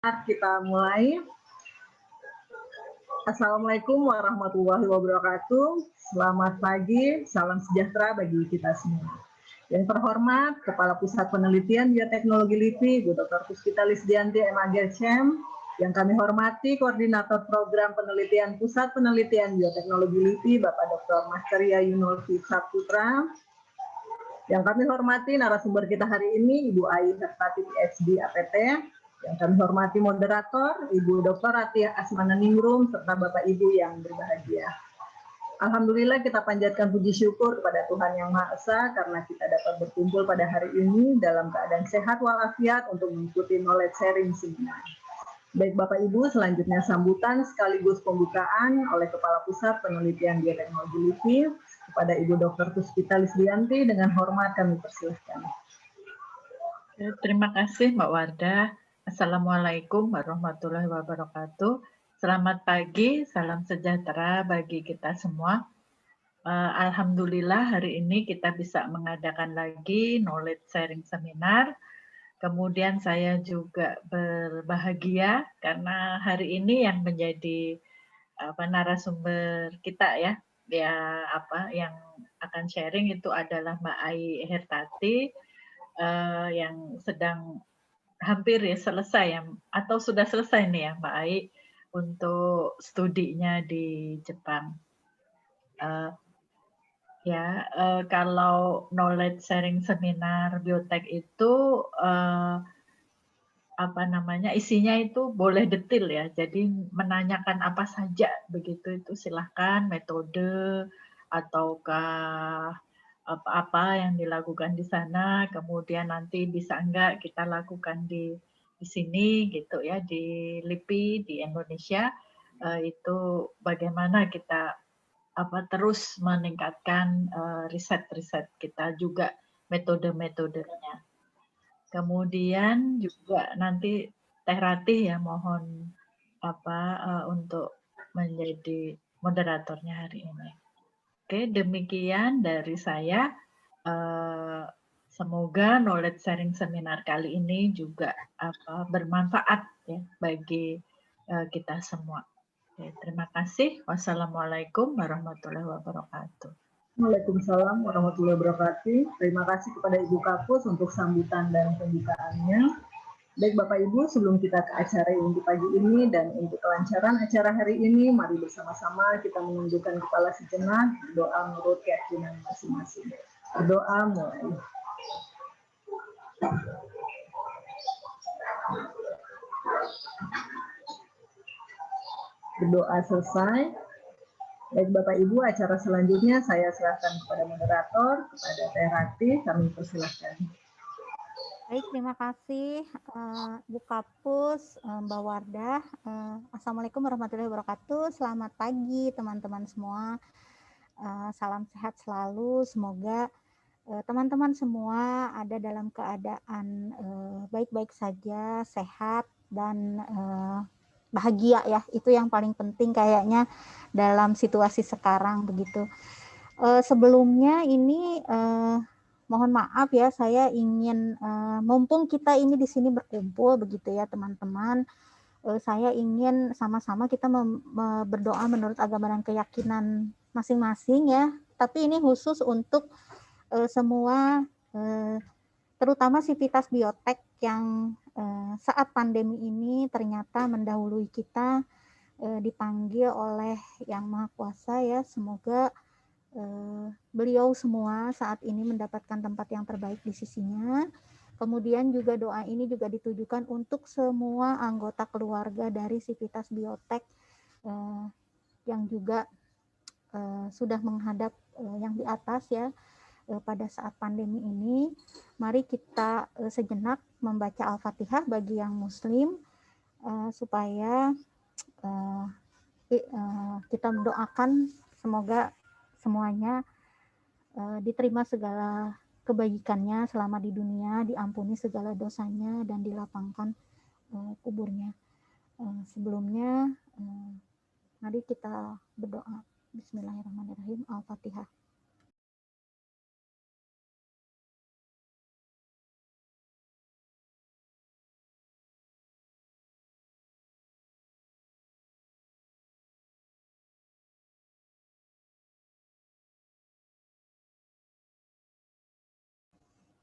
Kita mulai. Assalamualaikum warahmatullahi wabarakatuh. Selamat pagi, salam sejahtera bagi kita semua. Yang terhormat, Kepala Pusat Penelitian Bioteknologi LIPI, Bu Dr. Puspita Lisdianti MAG CEM. Yang kami hormati, Koordinator Program Penelitian Pusat Penelitian Bioteknologi LIPI, Bapak Dr. Masteria Yunulfi Saputra. Yang kami hormati narasumber kita hari ini, Ibu Ai Hertati PhD APT. Yang kami hormati moderator, Ibu Dr. Atiyah Asmananingrum, serta Bapak Ibu yang berbahagia. Alhamdulillah kita panjatkan puji syukur kepada Tuhan Yang Maha Esa karena kita dapat berkumpul pada hari ini dalam keadaan sehat walafiat untuk mengikuti knowledge sharing seminar. Baik Bapak Ibu, selanjutnya sambutan sekaligus pembukaan oleh Kepala Pusat Penelitian Bioteknologi LIPI kepada Ibu Dr. Puspita Lisdianti. Dengan hormat kami persilahkan. Terima kasih Mbak Wardah. Assalamualaikum warahmatullahi wabarakatuh. Selamat pagi, salam sejahtera bagi kita semua. Alhamdulillah hari ini kita bisa mengadakan lagi knowledge sharing seminar. Kemudian saya juga berbahagia karena hari ini yang menjadi narasumber kita yang akan sharing itu adalah Mbak Ai Hertati yang sedang hampir selesai atau sudah selesai nih ya Mbak Ai untuk studinya di Jepang. Kalau knowledge sharing seminar biotek itu isinya itu boleh detail ya. Jadi menanyakan apa saja begitu itu silahkan, metode ataukah apa yang dilakukan di sana, kemudian nanti bisa enggak kita lakukan di sini gitu ya, di LIPI di Indonesia. Itu bagaimana kita terus meningkatkan riset-riset kita juga, metode-metodenya. Kemudian juga nanti Teh Ratih ya mohon untuk menjadi moderatornya hari ini. Oke, demikian dari saya. Semoga knowledge sharing seminar kali ini juga bermanfaat ya bagi kita semua. Oke, terima kasih. Wassalamualaikum warahmatullahi wabarakatuh. Waalaikumsalam warahmatullahi wabarakatuh. Terima kasih kepada Ibu Kapus untuk sambutan dan pembukaannya. Baik Bapak Ibu, sebelum kita ke acara inti pagi ini dan untuk kelancaran acara hari ini, mari bersama-sama kita menundukkan kepala sejenak, berdoa menurut keyakinan masing-masing. Berdoa mulai. Berdoa selesai. Baik Bapak Ibu, acara selanjutnya saya serahkan kepada moderator, kepada Teh Ratih, kami persilahkan. Baik, terima kasih Bu Kapus, Mbak Wardah. Assalamualaikum warahmatullahi wabarakatuh. Selamat pagi teman-teman semua. Salam sehat selalu. Semoga teman-teman semua ada dalam keadaan baik-baik saja, sehat dan bahagia ya. Itu yang paling penting kayaknya dalam situasi sekarang begitu. Sebelumnya ini mohon maaf ya, saya ingin mumpung kita ini di sini berkumpul begitu ya teman-teman, saya ingin sama-sama kita berdoa menurut agama dan keyakinan masing-masing ya. Tapi ini khusus untuk semua, terutama sivitas biotek yang saat pandemi ini ternyata mendahului kita, dipanggil oleh Yang Maha Kuasa ya. Semoga beliau semua saat ini mendapatkan tempat yang terbaik di sisinya. Kemudian juga doa ini juga ditujukan untuk semua anggota keluarga dari Sivitas Biotek yang juga sudah menghadap yang di atas ya pada saat pandemi ini. Mari kita sejenak membaca Al-Fatihah bagi yang Muslim supaya kita mendoakan semoga semuanya diterima segala kebaikannya selama di dunia, diampuni segala dosanya dan dilapangkan kuburnya. Sebelumnya mari kita berdoa. Bismillahirrahmanirrahim. Al-Fatihah.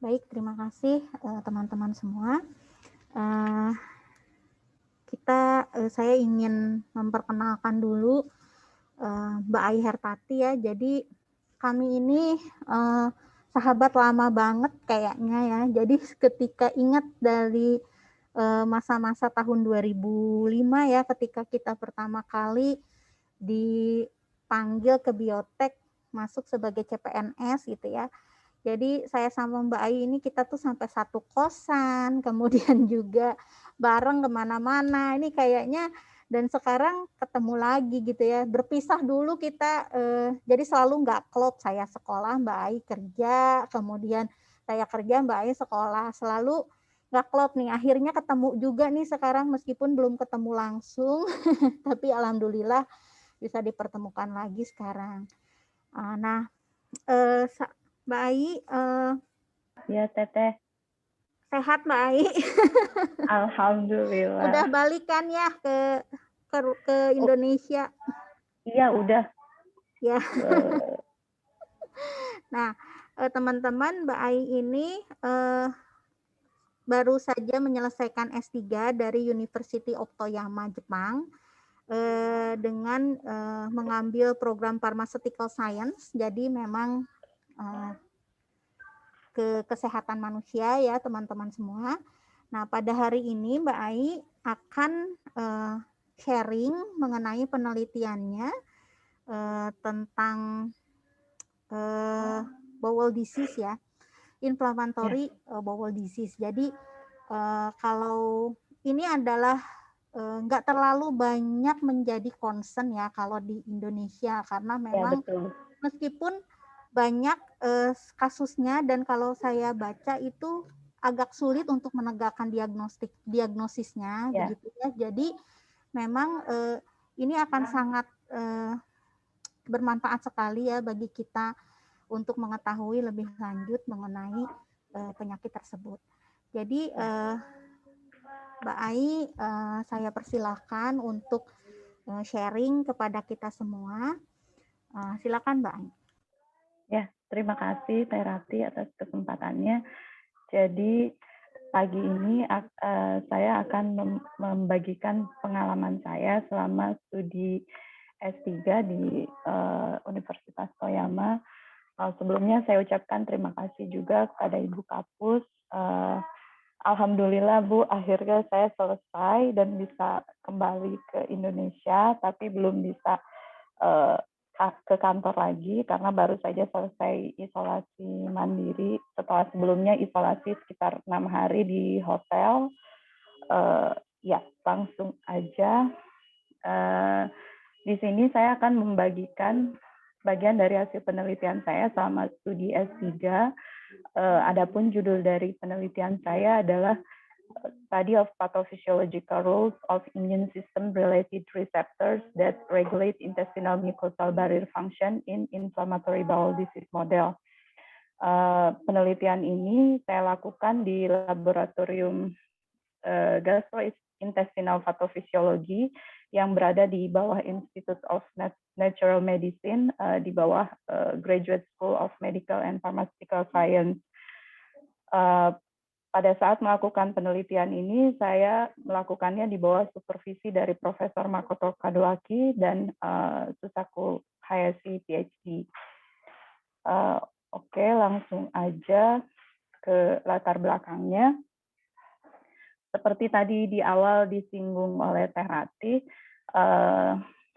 Baik, terima kasih teman-teman semua. Saya ingin memperkenalkan dulu Mbak Ai Hertati ya. Jadi kami ini sahabat lama banget kayaknya ya. Jadi ketika ingat dari masa-masa tahun 2005 ya, ketika kita pertama kali dipanggil ke biotek masuk sebagai CPNS gitu ya. Jadi saya sama Mbak Ai ini kita tuh sampai satu kosan, kemudian juga bareng kemana-mana. Ini kayaknya dan sekarang ketemu lagi gitu ya. Berpisah dulu kita, jadi selalu nggak klop. Saya sekolah, Mbak Ai kerja, kemudian saya kerja, Mbak Ai sekolah. Selalu nggak klop nih. Akhirnya ketemu juga nih sekarang meskipun belum ketemu langsung, tapi alhamdulillah bisa dipertemukan lagi sekarang. Nah, Mbak Ai, Ya, Teteh. sehat Mbak Ai? Alhamdulillah. Udah balik kan ya ke Indonesia? Iya, udah. Ya. Nah, teman-teman, Mbak Ai ini baru saja menyelesaikan S3 dari University of Toyama, Jepang, dengan mengambil program Pharmaceutical Science. Jadi memang ke kesehatan manusia ya teman-teman semua. Nah, pada hari ini Mbak Ai akan sharing mengenai penelitiannya tentang bowel disease ya, inflammatory bowel disease. Jadi kalau ini adalah nggak terlalu banyak menjadi concern ya kalau di Indonesia, karena memang meskipun banyak kasusnya dan kalau saya baca itu agak sulit untuk menegakkan diagnosisnya begitu ya. Jadi memang ini akan sangat bermanfaat sekali ya bagi kita untuk mengetahui lebih lanjut mengenai penyakit tersebut. Jadi Mbak Ai, saya persilahkan untuk sharing kepada kita semua. Silakan Mbak Ai. Ya, terima kasih Teh Rati atas kesempatannya. Jadi pagi ini saya akan membagikan pengalaman saya selama studi S3 di Universitas Toyama. Sebelumnya saya ucapkan terima kasih juga kepada Ibu Kapus. Alhamdulillah Bu, akhirnya saya selesai dan bisa kembali ke Indonesia, tapi belum bisa ke kantor lagi karena baru saja selesai isolasi mandiri setelah sebelumnya isolasi sekitar 6 hari di hotel. Ya, langsung aja. Di sini saya akan membagikan bagian dari hasil penelitian saya selama studi S3. Adapun judul dari penelitian saya adalah Study of Pathophysiological Roles of Immune System-Related Receptors that Regulate Intestinal Mucosal Barrier Function in Inflammatory Bowel Disease Model. Penelitian ini saya lakukan di Laboratorium Gastrointestinal Pathophysiology yang berada di bawah Institute of Natural Medicine, di bawah Graduate School of Medical and Pharmaceutical Science. Pada saat melakukan penelitian ini, saya melakukannya di bawah supervisi dari Profesor Makoto Kadoaki dan Susaku Hayashi, PhD. Oke, langsung aja ke latar belakangnya. Seperti tadi di awal disinggung oleh Teh Rati,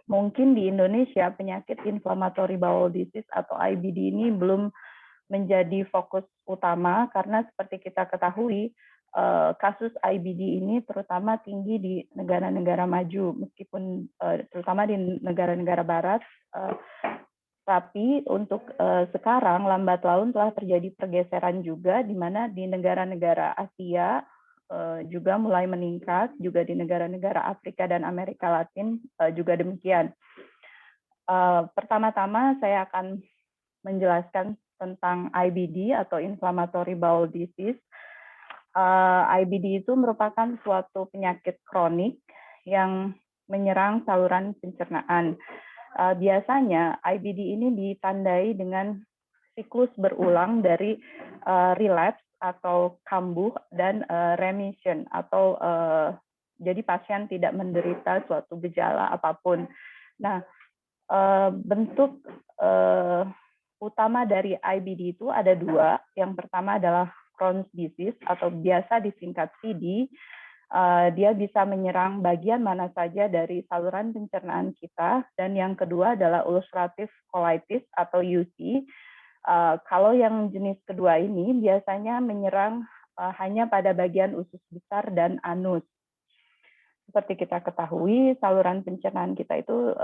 mungkin di Indonesia penyakit inflammatory bowel disease atau IBD ini belum menjadi fokus utama karena seperti kita ketahui kasus IBD ini terutama tinggi di negara-negara maju meskipun terutama di negara-negara barat, tapi untuk sekarang lambat laun telah terjadi pergeseran juga di mana di negara-negara Asia juga mulai meningkat, juga di negara-negara Afrika dan Amerika Latin juga demikian. Pertama-tama saya akan menjelaskan tentang IBD atau Inflammatory Bowel Disease. IBD itu merupakan suatu penyakit kronik yang menyerang saluran pencernaan. Biasanya IBD ini ditandai dengan siklus berulang dari relapse atau kambuh, dan remission atau jadi pasien tidak menderita suatu gejala apapun. Nah, bentuk utama dari IBD itu ada dua. Yang pertama adalah Crohn's disease atau biasa disingkat CD. Dia bisa menyerang bagian mana saja dari saluran pencernaan kita. Dan yang kedua adalah ulcerative colitis atau UC. Kalau yang jenis kedua ini biasanya menyerang hanya pada bagian usus besar dan anus. Seperti kita ketahui, saluran pencernaan kita itu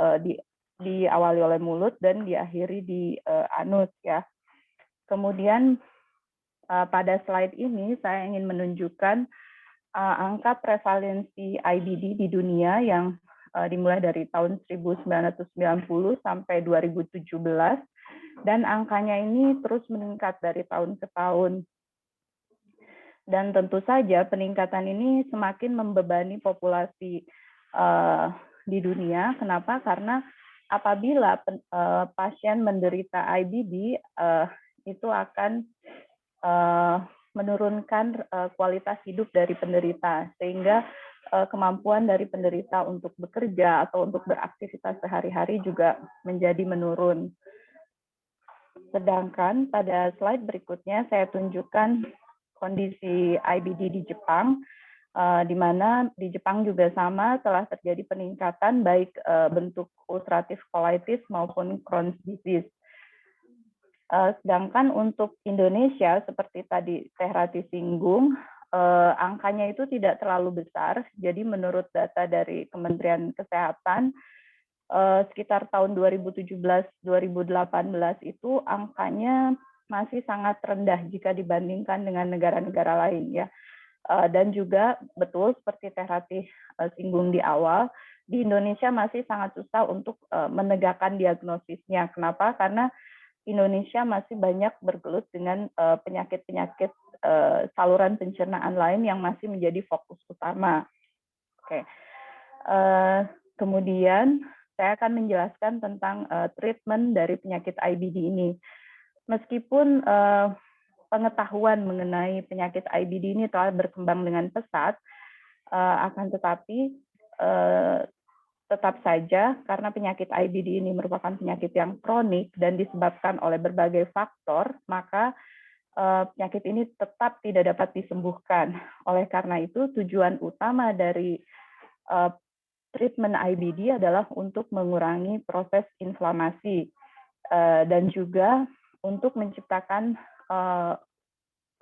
diawali oleh mulut dan diakhiri di anus ya. Kemudian pada slide ini saya ingin menunjukkan angka prevalensi IBD di dunia yang dimulai dari tahun 1990 sampai 2017, dan angkanya ini terus meningkat dari tahun ke tahun. Dan tentu saja peningkatan ini semakin membebani populasi di dunia. Kenapa? Karena apabila pasien menderita IBD, itu akan menurunkan kualitas hidup dari penderita, sehingga kemampuan dari penderita untuk bekerja atau untuk beraktivitas sehari-hari juga menjadi menurun. Sedangkan pada slide berikutnya saya tunjukkan kondisi IBD di Jepang, di mana di Jepang juga sama telah terjadi peningkatan baik bentuk ulcerative colitis maupun Crohn's disease. Sedangkan untuk Indonesia, seperti tadi Teh Rati singgung, angkanya itu tidak terlalu besar. Jadi menurut data dari Kementerian Kesehatan, sekitar tahun 2017-2018 itu angkanya masih sangat rendah jika dibandingkan dengan negara-negara lain ya. Dan juga betul seperti Teh Rati singgung di awal, di Indonesia masih sangat susah untuk menegakkan diagnosisnya. Kenapa? Karena Indonesia masih banyak bergelut dengan penyakit-penyakit saluran pencernaan lain yang masih menjadi fokus utama. Oke. Kemudian saya akan menjelaskan tentang treatment dari penyakit IBD ini. Meskipun pengetahuan mengenai penyakit IBD ini telah berkembang dengan pesat, akan tetapi tetap saja karena penyakit IBD ini merupakan penyakit yang kronik dan disebabkan oleh berbagai faktor, maka penyakit ini tetap tidak dapat disembuhkan. Oleh karena itu, tujuan utama dari treatment IBD adalah untuk mengurangi proses inflamasi dan juga untuk menciptakan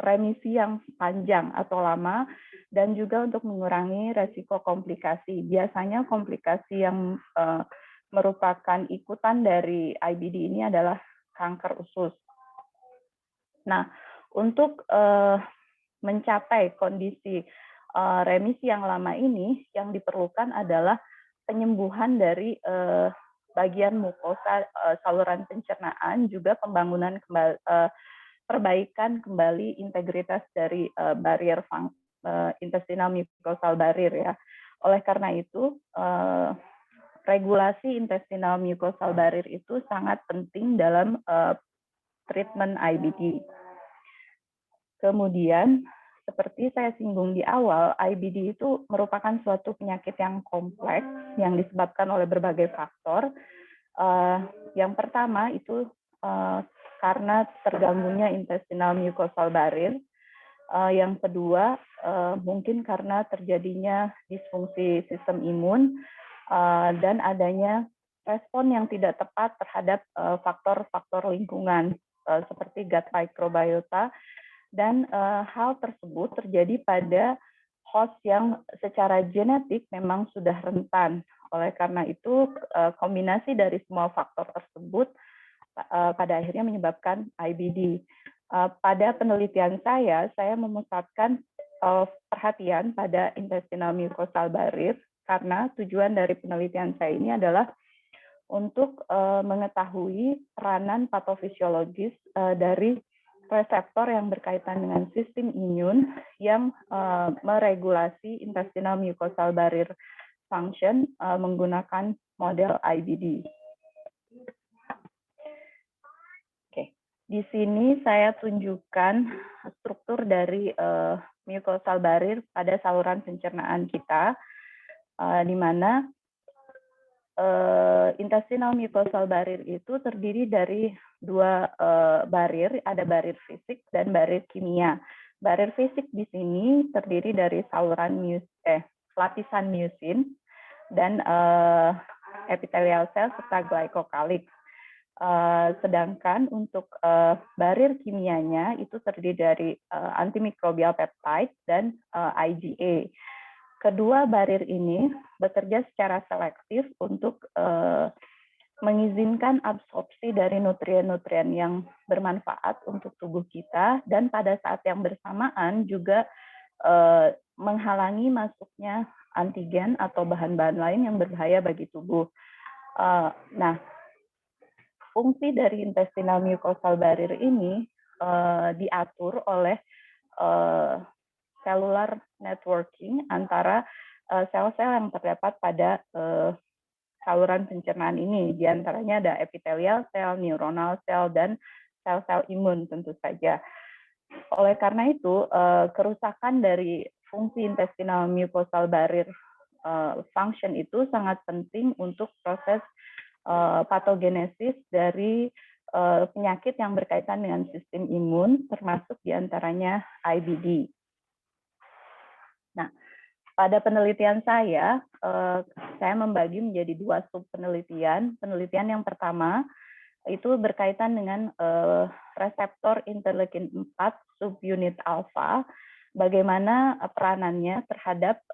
remisi yang panjang atau lama, dan juga untuk mengurangi resiko komplikasi. Biasanya komplikasi yang merupakan ikutan dari IBD ini adalah kanker usus. Nah, untuk mencapai kondisi remisi yang lama ini, yang diperlukan adalah penyembuhan dari bagian mukosa saluran pencernaan, juga pembangunan kembali perbaikan kembali integritas dari barrier intestinal mucosal barrier ya. Oleh karena itu, regulasi intestinal mucosal barrier itu sangat penting dalam treatment IBD. Kemudian, seperti saya singgung di awal, IBD itu merupakan suatu penyakit yang kompleks yang disebabkan oleh berbagai faktor. Yang pertama itu karena terganggunya intestinal mucosal barrier. Yang kedua, mungkin karena terjadinya disfungsi sistem imun dan adanya respon yang tidak tepat terhadap faktor-faktor lingkungan seperti gut microbiota, dan hal tersebut terjadi pada host yang secara genetik memang sudah rentan. Oleh karena itu, kombinasi dari semua faktor tersebut pada akhirnya menyebabkan IBD. Pada penelitian saya memusatkan perhatian pada intestinal mucosal barrier karena tujuan dari penelitian saya ini adalah untuk mengetahui peranan patofisiologis dari reseptor yang berkaitan dengan sistem imun yang meregulasi intestinal mucosal barrier function menggunakan model IBD. Di sini saya tunjukkan struktur dari mucosal barrier pada saluran pencernaan kita, di mana intestinal mucosal barrier itu terdiri dari dua barrier, ada barrier fisik dan barrier kimia. Barrier fisik di sini terdiri dari saluran lapisan musin dan epithelial cell serta glycocalic. Sedangkan untuk barrier kimianya itu terdiri dari antimicrobial peptide dan IgA. Kedua barrier ini bekerja secara selektif untuk mengizinkan absorpsi dari nutrien-nutrien yang bermanfaat untuk tubuh kita, dan pada saat yang bersamaan juga menghalangi masuknya antigen atau bahan-bahan lain yang berbahaya bagi tubuh. Nah, fungsi dari intestinal mucosal barrier ini diatur oleh cellular networking antara sel-sel yang terdapat pada saluran pencernaan ini. Di antaranya ada epithelial cell, neuronal cell, dan sel-sel imun tentu saja. Oleh karena itu, kerusakan dari fungsi intestinal mucosal barrier function itu sangat penting untuk proses patogenesis dari penyakit yang berkaitan dengan sistem imun, termasuk diantaranya IBD. Nah, pada penelitian saya membagi menjadi dua sub penelitian. Penelitian yang pertama itu berkaitan dengan reseptor interleukin 4 subunit alfa, bagaimana peranannya terhadap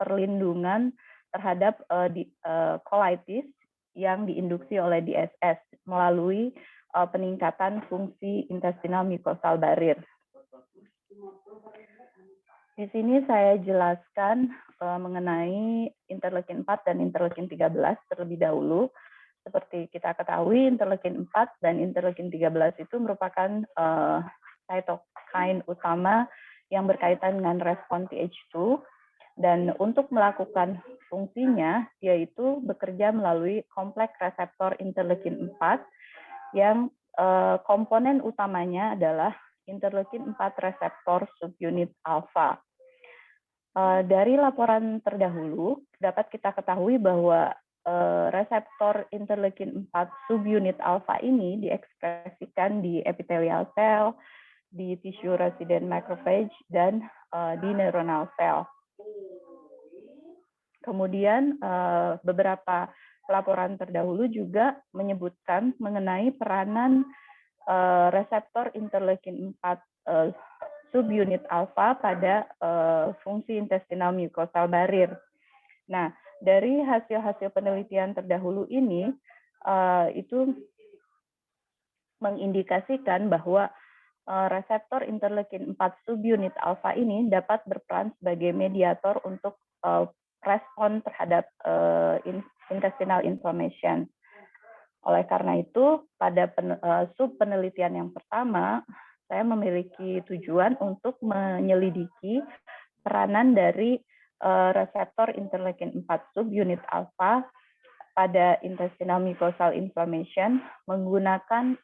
perlindungan terhadap colitis yang diinduksi oleh DSS melalui peningkatan fungsi intestinal mucosal barrier. Di sini saya jelaskan mengenai interleukin 4 dan interleukin 13 terlebih dahulu. Seperti kita ketahui, interleukin 4 dan interleukin 13 itu merupakan cytokine utama yang berkaitan dengan respon Th2. Dan untuk melakukan fungsinya, yaitu bekerja melalui kompleks reseptor interleukin 4 yang komponen utamanya adalah interleukin 4 reseptor subunit alfa. Dari laporan terdahulu, dapat kita ketahui bahwa reseptor interleukin 4 subunit alfa ini diekspresikan di epithelial cell, di tissue resident macrophage, dan di neuronal cell. Kemudian beberapa laporan terdahulu juga menyebutkan mengenai peranan reseptor interleukin 4 subunit alfa pada fungsi intestinal mucosal barrier. Nah, dari hasil-hasil penelitian terdahulu ini itu mengindikasikan bahwa reseptor interleukin 4 subunit alfa ini dapat berperan sebagai mediator untuk respon terhadap intestinal inflammation. Oleh karena itu, pada sub penelitian yang pertama, saya memiliki tujuan untuk menyelidiki peranan dari reseptor interleukin 4 subunit alfa pada intestinal mucosal inflammation menggunakan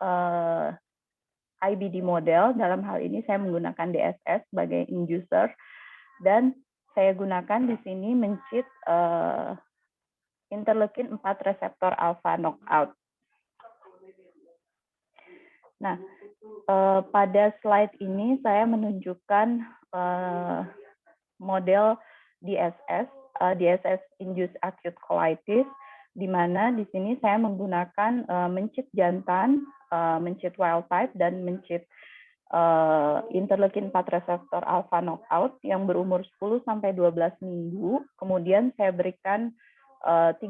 IBD model. Dalam hal ini saya menggunakan DSS sebagai inducer, dan saya gunakan di sini mencit interleukin 4 reseptor alfa knockout. Nah, pada slide ini saya menunjukkan model DSS, DSS induced acute colitis, di mana di sini saya menggunakan mencit jantan, mencit wild type, dan mencit interleukin 4 reseptor alpha knockout yang berumur 10-12 minggu. Kemudian saya berikan 3%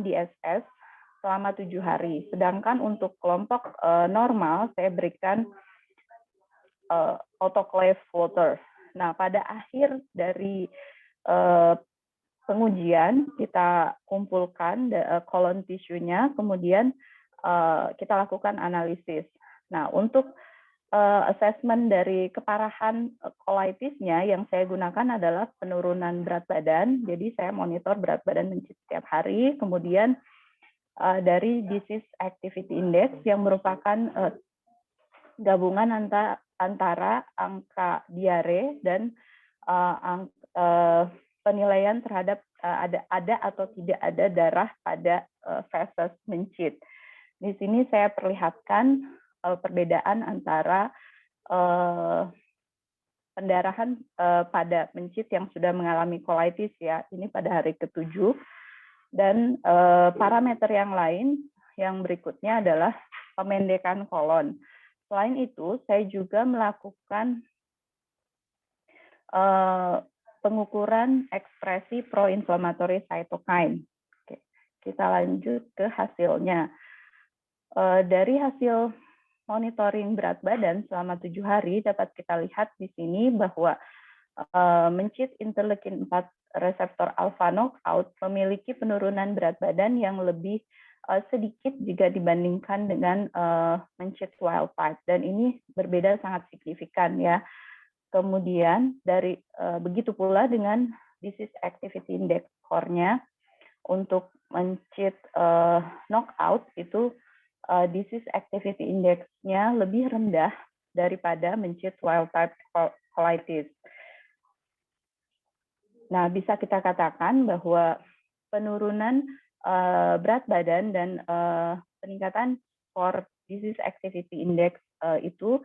DSS selama 7 hari. Sedangkan untuk kelompok normal saya berikan autoclave water. Nah, pada akhir dari pengujian kita kumpulkan colon tissue-nya, kemudian kita lakukan analisis. Nah, untuk assessment dari keparahan colitisnya yang saya gunakan adalah penurunan berat badan. Jadi saya monitor berat badan mencit setiap hari. Kemudian dari disease activity index yang merupakan gabungan antara angka diare dan penilaian terhadap ada atau tidak ada darah pada feses mencit. Di sini saya perlihatkan perbedaan antara pendarahan pada mencit yang sudah mengalami colitis ya, ini pada hari ke-7, dan parameter yang lain yang berikutnya adalah pemendekan kolon. Selain itu, saya juga melakukan pengukuran ekspresi pro-inflammatory cytokine. Oke, kita lanjut ke hasilnya. Dari hasil monitoring berat badan selama 7 hari dapat kita lihat di sini bahwa mencit interleukin 4 reseptor alpha knockout memiliki penurunan berat badan yang lebih sedikit jika dibandingkan dengan mencit wild type, dan ini berbeda sangat signifikan ya. Kemudian dari begitu pula dengan disease activity index score-nya. Untuk mencit knockout itu disease activity index-nya lebih rendah daripada mencit wild type colitis. Nah, bisa kita katakan bahwa penurunan berat badan dan peningkatan skor disease activity index itu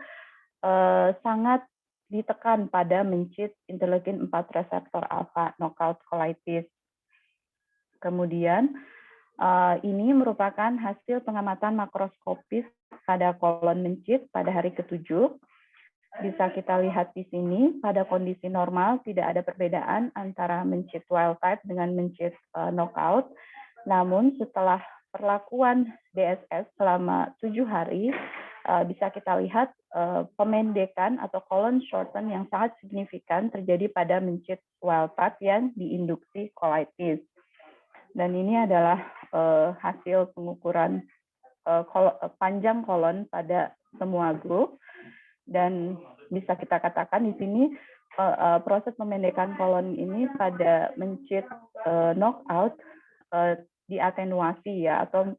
sangat ditekan pada mencit interleukin 4 reseptor alpha knockout colitis. Kemudian ini merupakan hasil pengamatan makroskopis pada kolon mencit pada hari ke-7. Bisa kita lihat di sini, pada kondisi normal tidak ada perbedaan antara mencit wild type dengan mencit knockout. Namun setelah perlakuan DSS selama 7 hari, bisa kita lihat pemendekan atau colon shorten yang sangat signifikan terjadi pada mencit wild type yang diinduksi colitis. Dan ini adalah hasil pengukuran panjang kolon pada semua grup. Dan bisa kita katakan di sini proses pemendekan kolon ini pada mencit knockout diatenuasi ya, atau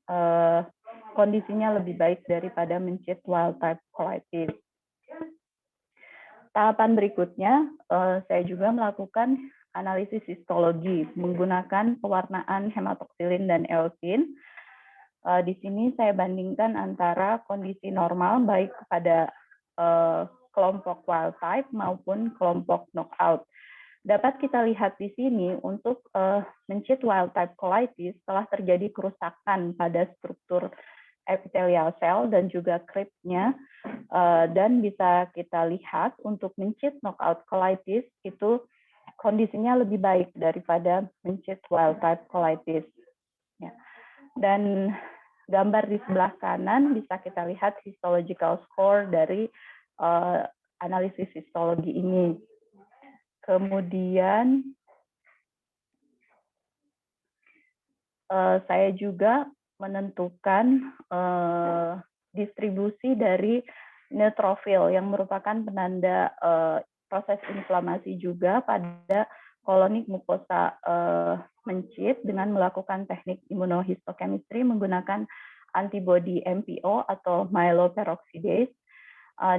kondisinya lebih baik daripada mencit wild type colitis. Tahapan berikutnya saya juga melakukan analisis histologi menggunakan pewarnaan hematoksilin dan eosin. Di sini saya bandingkan antara kondisi normal baik pada kelompok wild type maupun kelompok knockout. Dapat kita lihat di sini untuk mencit wild type colitis telah terjadi kerusakan pada struktur epithelial cell dan juga crypt-nya, dan bisa kita lihat untuk mencit knockout colitis itu kondisinya lebih baik daripada mencit wild type colitis. Ya. Dan gambar di sebelah kanan bisa kita lihat histological score dari analisis histologi ini. Kemudian saya juga menentukan distribusi dari neutrofil yang merupakan penanda proses inflamasi juga pada kolonik mukosa mencit dengan melakukan teknik imunohistochemistry menggunakan antibodi MPO atau myeloperoxidase.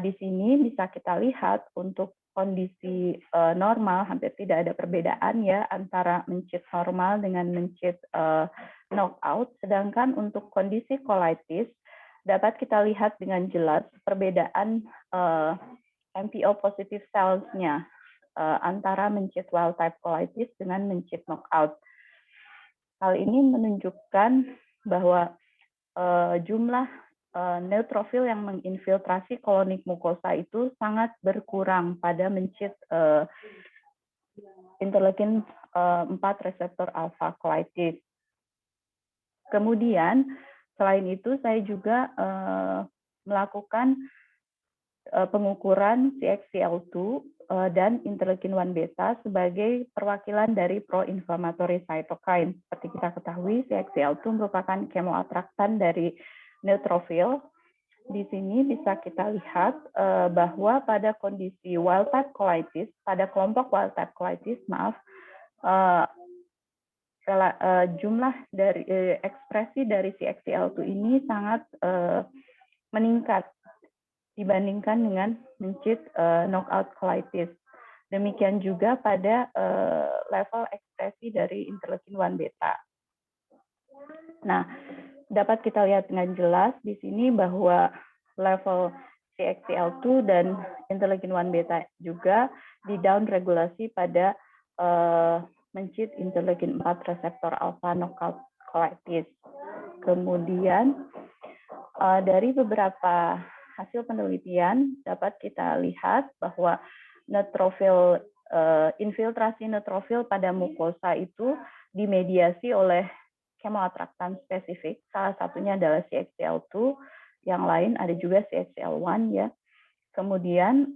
Di sini bisa kita lihat untuk kondisi normal hampir tidak ada perbedaan ya antara mencit normal dengan mencit knockout, sedangkan untuk kondisi colitis dapat kita lihat dengan jelas perbedaan MPO positive cells-nya antara mencit wild type colitis dengan mencit knockout. Hal ini menunjukkan bahwa jumlah neutrofil yang menginfiltrasi kolonik mukosa itu sangat berkurang pada mencit interleukin 4 reseptor alpha colitis. Kemudian selain itu saya juga melakukan pengukuran CXCL2 dan interleukin 1 beta sebagai perwakilan dari pro-inflammatory cytokine. Seperti kita ketahui, CXCL2 merupakan kemoatraktan dari neutrofil. Di sini bisa kita lihat bahwa pada kondisi wild type colitis, pada kelompok wild type colitis, jumlah dari ekspresi dari CXCL2 ini sangat meningkat dibandingkan dengan mencit knockout colitis. Demikian juga pada level ekspresi dari interleukin-1 beta. Nah, dapat kita lihat dengan jelas di sini bahwa level CXCL2 dan interleukin-1 beta juga di down regulasi pada mencit interleukin-4 reseptor alpha knockout colitis. Kemudian dari beberapa hasil penelitian dapat kita lihat bahwa neutrofil infiltrasi neutrofil pada mukosa itu dimediasi oleh kemoatraktan spesifik. Salah satunya adalah CXCL2, yang lain ada juga CXCL1 ya. Kemudian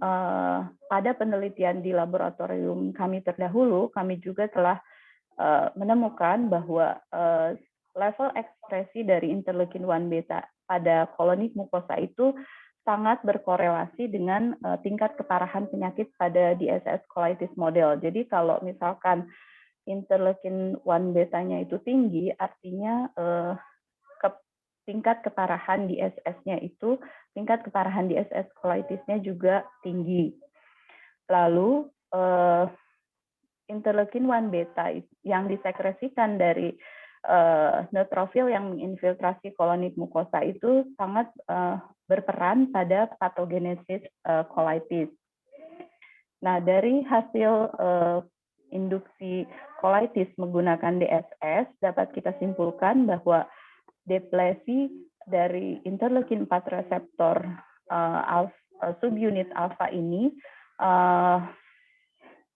pada penelitian di laboratorium kami terdahulu, kami juga telah menemukan bahwa level ekspresi dari interleukin-1 beta pada kolonik mukosa itu sangat berkorelasi dengan tingkat keparahan penyakit pada DSS colitis model. Jadi kalau misalkan interleukin-1 betanya itu tinggi, artinya tingkat keparahan DSS-nya itu, tingkat keparahan DSS colitisnya juga tinggi. Lalu interleukin-1 beta yang disekresikan dari neutrofil yang menginfiltrasi kolonik mukosa itu sangat berperan pada patogenesis colitis. Nah, dari hasil induksi colitis menggunakan DSS dapat kita simpulkan bahwa deplesi dari interleukin-4 reseptor subunit alfa ini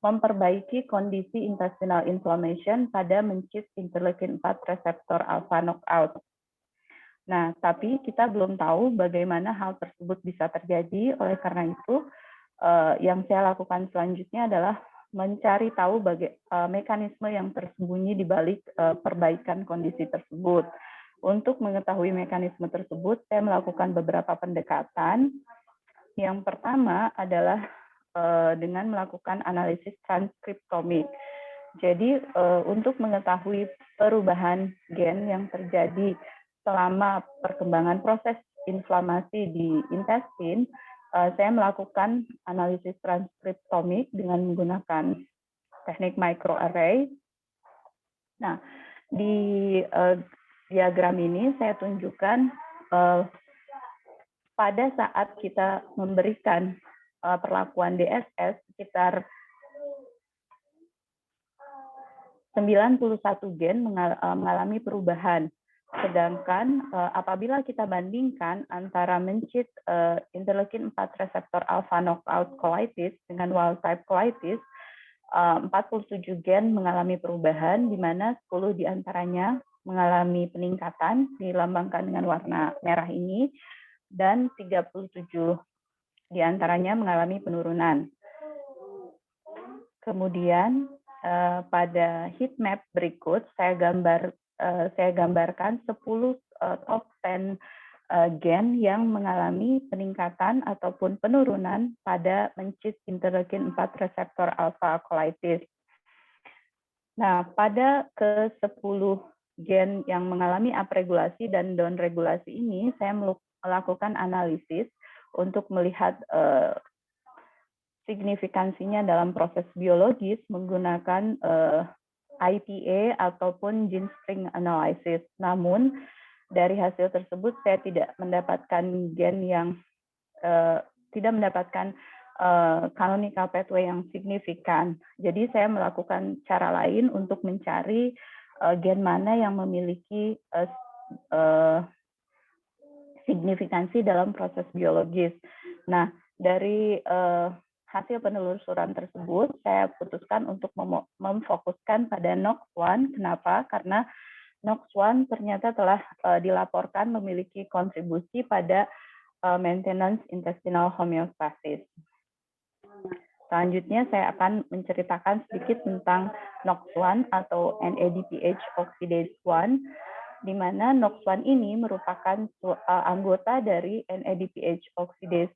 memperbaiki kondisi intestinal inflammation pada mencit interleukin-4 reseptor alpha knockout. Nah, tapi kita belum tahu bagaimana hal tersebut bisa terjadi. Oleh karena itu, yang saya lakukan selanjutnya adalah mencari tahu mekanisme yang tersembunyi di balik perbaikan kondisi tersebut. Untuk mengetahui mekanisme tersebut, saya melakukan beberapa pendekatan. Yang pertama adalah dengan melakukan analisis transkriptomik. Jadi untuk mengetahui perubahan gen yang terjadi selama perkembangan proses inflamasi di intestin, saya melakukan analisis transkriptomik dengan menggunakan teknik microarray. Nah, di diagram ini saya tunjukkan pada saat kita memberikan perlakuan DSS sekitar 91 gen mengalami perubahan. Sedangkan apabila kita bandingkan antara mencit interleukin-4 reseptor alpha knockout colitis dengan wild type colitis, 47 gen mengalami perubahan, di mana 10 diantaranya mengalami peningkatan, dilambangkan dengan warna merah ini, dan 37 diantaranya mengalami penurunan. Kemudian pada heat map berikut saya gambarkan 10 top 10 gen yang mengalami peningkatan ataupun penurunan pada mencit interleukin-4 reseptor alpha colitis. Nah, pada ke-10 gen yang mengalami upregulasi dan downregulasi ini, saya melakukan analisis untuk melihat signifikansinya dalam proses biologis menggunakan IPA ataupun gene string analysis. Namun dari hasil tersebut saya tidak mendapatkan gen yang tidak mendapatkan canonical pathway yang signifikan. Jadi saya melakukan cara lain untuk mencari gen mana yang memiliki signifikansi dalam proses biologis. Nah, dari hasil penelusuran tersebut, saya putuskan untuk memfokuskan pada NOX1. Kenapa? Karena NOX1 ternyata telah dilaporkan memiliki kontribusi pada maintenance intestinal homeostasis. Selanjutnya, saya akan menceritakan sedikit tentang NOX1 atau NADPH oxidase 1, di mana NOX1 ini merupakan anggota dari NADPH oxidase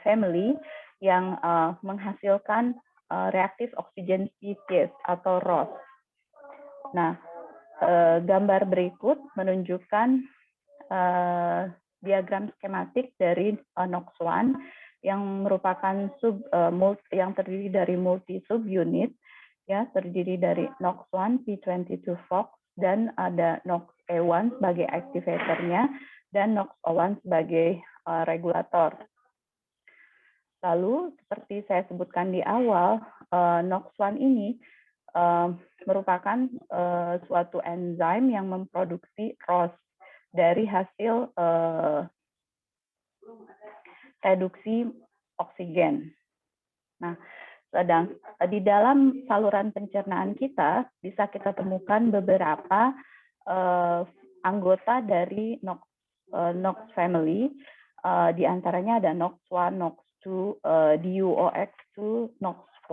family yang menghasilkan reaktif oksigen species atau ROS. Nah, gambar berikut menunjukkan diagram skematik dari NOX1 yang merupakan yang terdiri dari multi subunit, ya, terdiri dari NOX1, P22 FOX, dan ada NOX-A1 sebagai aktivatornya dan NOX-O1 sebagai regulator. Lalu seperti saya sebutkan di awal, NOX1 ini merupakan suatu enzim yang memproduksi ROS dari hasil reduksi oksigen. Nah, di dalam saluran pencernaan kita bisa kita temukan beberapa anggota dari NOX family, di antaranya ada NOX1, NOX2, DUOX2, NOX4.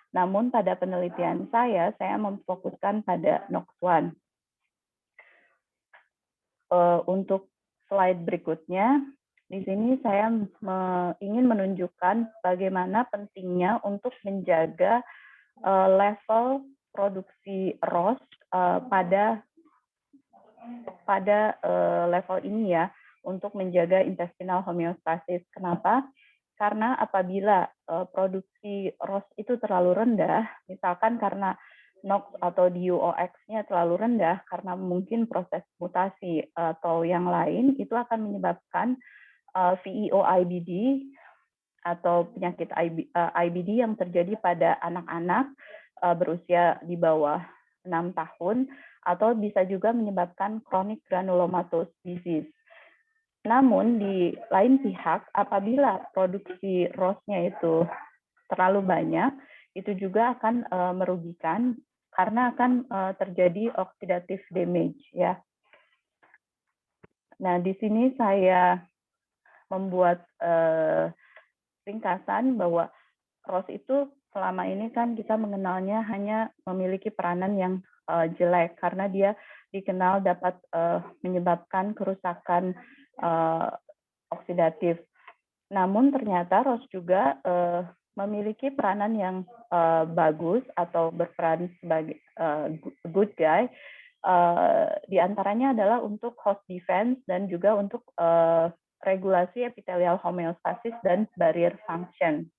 Namun pada penelitian saya memfokuskan pada NOX1. Untuk slide berikutnya, di sini saya ingin menunjukkan bagaimana pentingnya untuk menjaga level produksi ROS pada level ini, ya, untuk menjaga intestinal homeostasis. Kenapa? Karena apabila produksi ROS itu terlalu rendah, misalkan karena NOX atau DUOX-nya terlalu rendah karena mungkin proses mutasi atau yang lain, itu akan menyebabkan VEO-IBD atau penyakit IBD yang terjadi pada anak-anak berusia di bawah 6 tahun, atau bisa juga menyebabkan chronic granulomatous disease. Namun di lain pihak, apabila produksi ROS-nya itu terlalu banyak, itu juga akan merugikan karena akan terjadi oxidative damage, ya. Nah, di sini saya membuat ringkasan bahwa ROS itu selama ini kan kita mengenalnya hanya memiliki peranan yang jelek karena dia dikenal dapat menyebabkan kerusakan oksidatif. Namun ternyata ROS juga memiliki peranan yang bagus atau berperan sebagai good guy. Di antaranya adalah untuk host defense dan juga untuk regulasi epithelial homeostasis dan barrier function.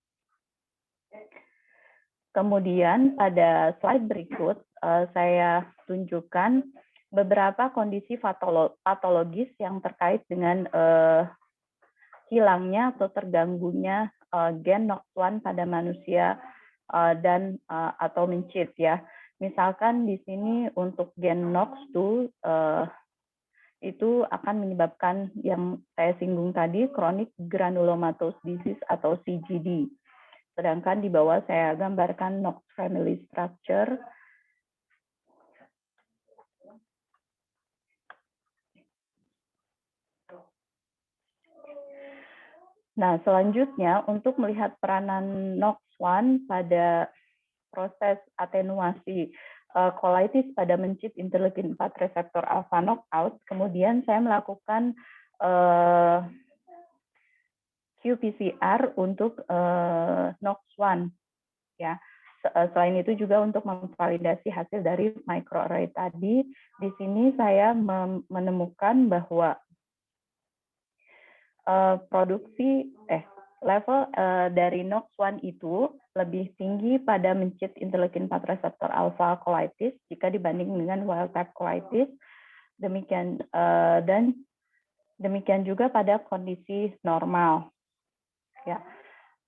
Kemudian pada slide berikut saya tunjukkan beberapa kondisi patologis yang terkait dengan hilangnya atau terganggunya gen NOX1 pada manusia dan atau mencit, ya. Misalkan di sini untuk gen NOX2 itu akan menyebabkan yang saya singgung tadi, chronic granulomatous disease atau CGD. Sedangkan di bawah saya gambarkan NOX family structure. Nah, selanjutnya untuk melihat peranan NOX1 pada proses atenuasi colitis pada mencit interleukin 4 reseptor alpha knockout, kemudian saya melakukan qPCR untuk NOX1, ya. Selain itu juga untuk memvalidasi hasil dari microarray tadi, di sini saya menemukan bahwa produksi level dari NOX1 itu lebih tinggi pada mencit interleukin 4 reseptor alpha colitis jika dibanding dengan wild type colitis. Demikian dan demikian juga pada kondisi normal, ya.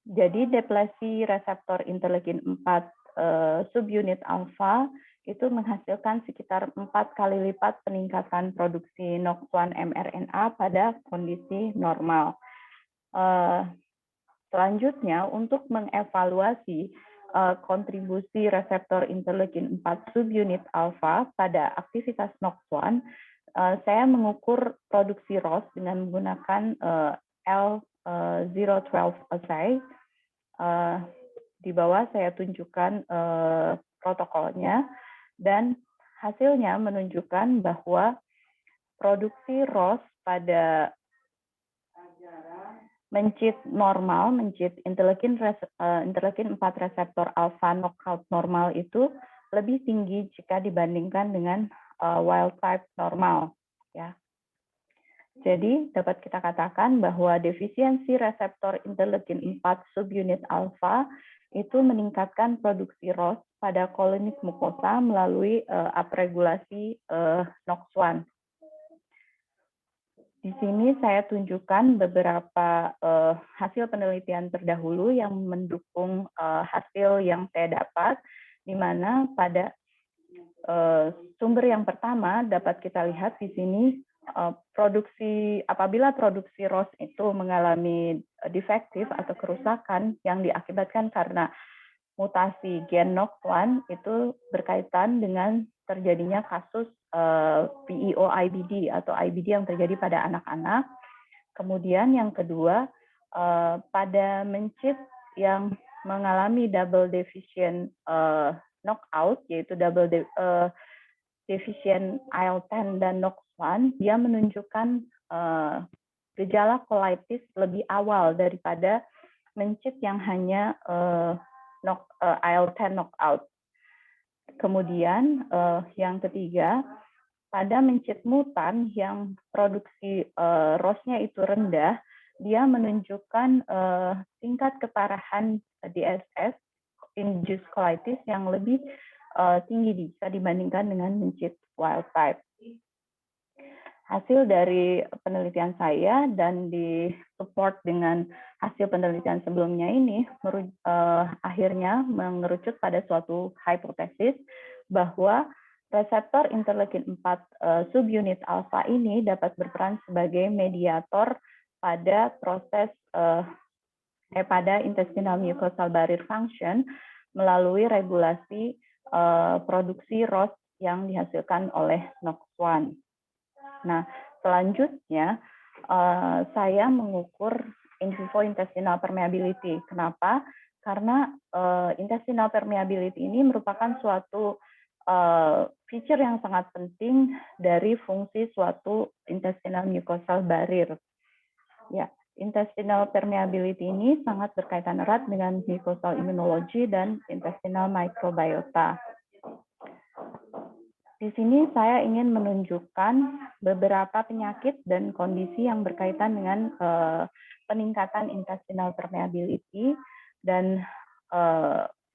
Jadi deplesi reseptor interleukin 4 subunit alfa itu menghasilkan sekitar 4 kali lipat peningkatan produksi NOX1 mRNA pada kondisi normal. Selanjutnya, untuk mengevaluasi kontribusi reseptor interleukin 4 subunit alfa pada aktivitas NOX1, saya mengukur produksi ROS dengan menggunakan L012 assay. Di bawah saya tunjukkan protokolnya, dan hasilnya menunjukkan bahwa produksi ROS pada mencit normal, mencit interleukin 4 reseptor alpha knockout normal itu lebih tinggi jika dibandingkan dengan wild type normal, ya. Jadi dapat kita katakan bahwa defisiensi reseptor interleukin 4 subunit alfa itu meningkatkan produksi ROS pada kolonik mukosa melalui upregulasi NOX1. Di sini saya tunjukkan beberapa hasil penelitian terdahulu yang mendukung hasil yang saya dapat, di mana pada sumber yang pertama dapat kita lihat di sini apabila produksi ROS itu mengalami defektif atau kerusakan yang diakibatkan karena mutasi gen NOX1 itu berkaitan dengan terjadinya kasus PEO-IBD atau IBD yang terjadi pada anak-anak. Kemudian yang kedua, pada mencit yang mengalami double deficient knockout, yaitu double deficient IL-10 dan NOX1, dia menunjukkan gejala colitis lebih awal daripada mencit yang hanya IL-10 knockout. Kemudian yang ketiga, pada mencit mutan yang produksi ROS-nya itu rendah, dia menunjukkan tingkat keparahan DSS, induced colitis, yang lebih tinggi jika dibandingkan dengan mencit wild type. Hasil dari penelitian saya dan disupport dengan hasil penelitian sebelumnya ini akhirnya mengerucut pada suatu hipotesis bahwa reseptor interleukin 4 subunit alfa ini dapat berperan sebagai mediator pada proses pada intestinal mucosal barrier function melalui regulasi produksi ROS yang dihasilkan oleh NOX1. Nah, selanjutnya saya mengukur in vivo intestinal permeability. Kenapa? Karena intestinal permeability ini merupakan suatu feature yang sangat penting dari fungsi suatu intestinal mucosal barrier. Ya, intestinal permeability ini sangat berkaitan erat dengan mucosal immunology dan intestinal microbiota. Di sini saya ingin menunjukkan beberapa penyakit dan kondisi yang berkaitan dengan peningkatan intestinal permeability dan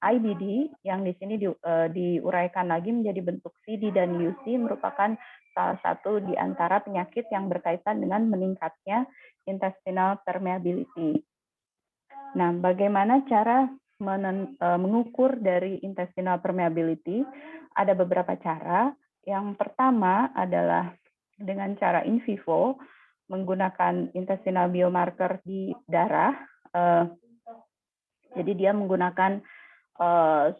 IBD yang di sini diuraikan lagi menjadi bentuk CD dan UC merupakan salah satu di antara penyakit yang berkaitan dengan meningkatnya intestinal permeability. Nah, bagaimana cara mengukur dari intestinal permeability? Ada beberapa cara. Yang pertama adalah dengan cara in vivo, menggunakan intestinal biomarker di darah. Jadi dia menggunakan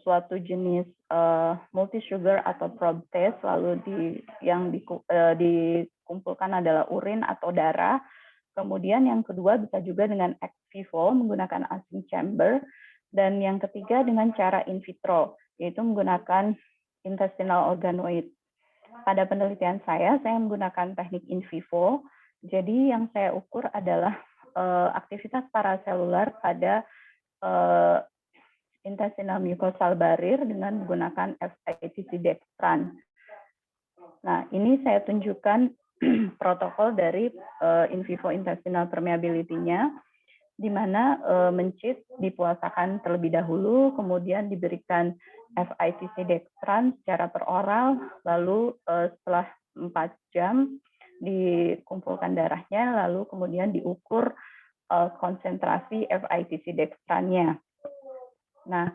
suatu jenis multi-sugar atau probe test, lalu yang dikumpulkan adalah urin atau darah. Kemudian yang kedua bisa juga dengan ex vivo, menggunakan Asing chamber. Dan yang ketiga dengan cara in vitro, yaitu menggunakan intestinal organoid. Pada penelitian saya menggunakan teknik in vivo. Jadi yang saya ukur adalah aktivitas paraselular pada intestinal mucosal barrier dengan menggunakan FITC dextran. Nah, ini saya tunjukkan protokol dari in vivo intestinal permeability-nya, di mana mencit dipuasakan terlebih dahulu, kemudian diberikan FITC dextran secara peroral, lalu setelah 4 jam dikumpulkan darahnya, lalu kemudian diukur konsentrasi FITC dextrannya. Nah,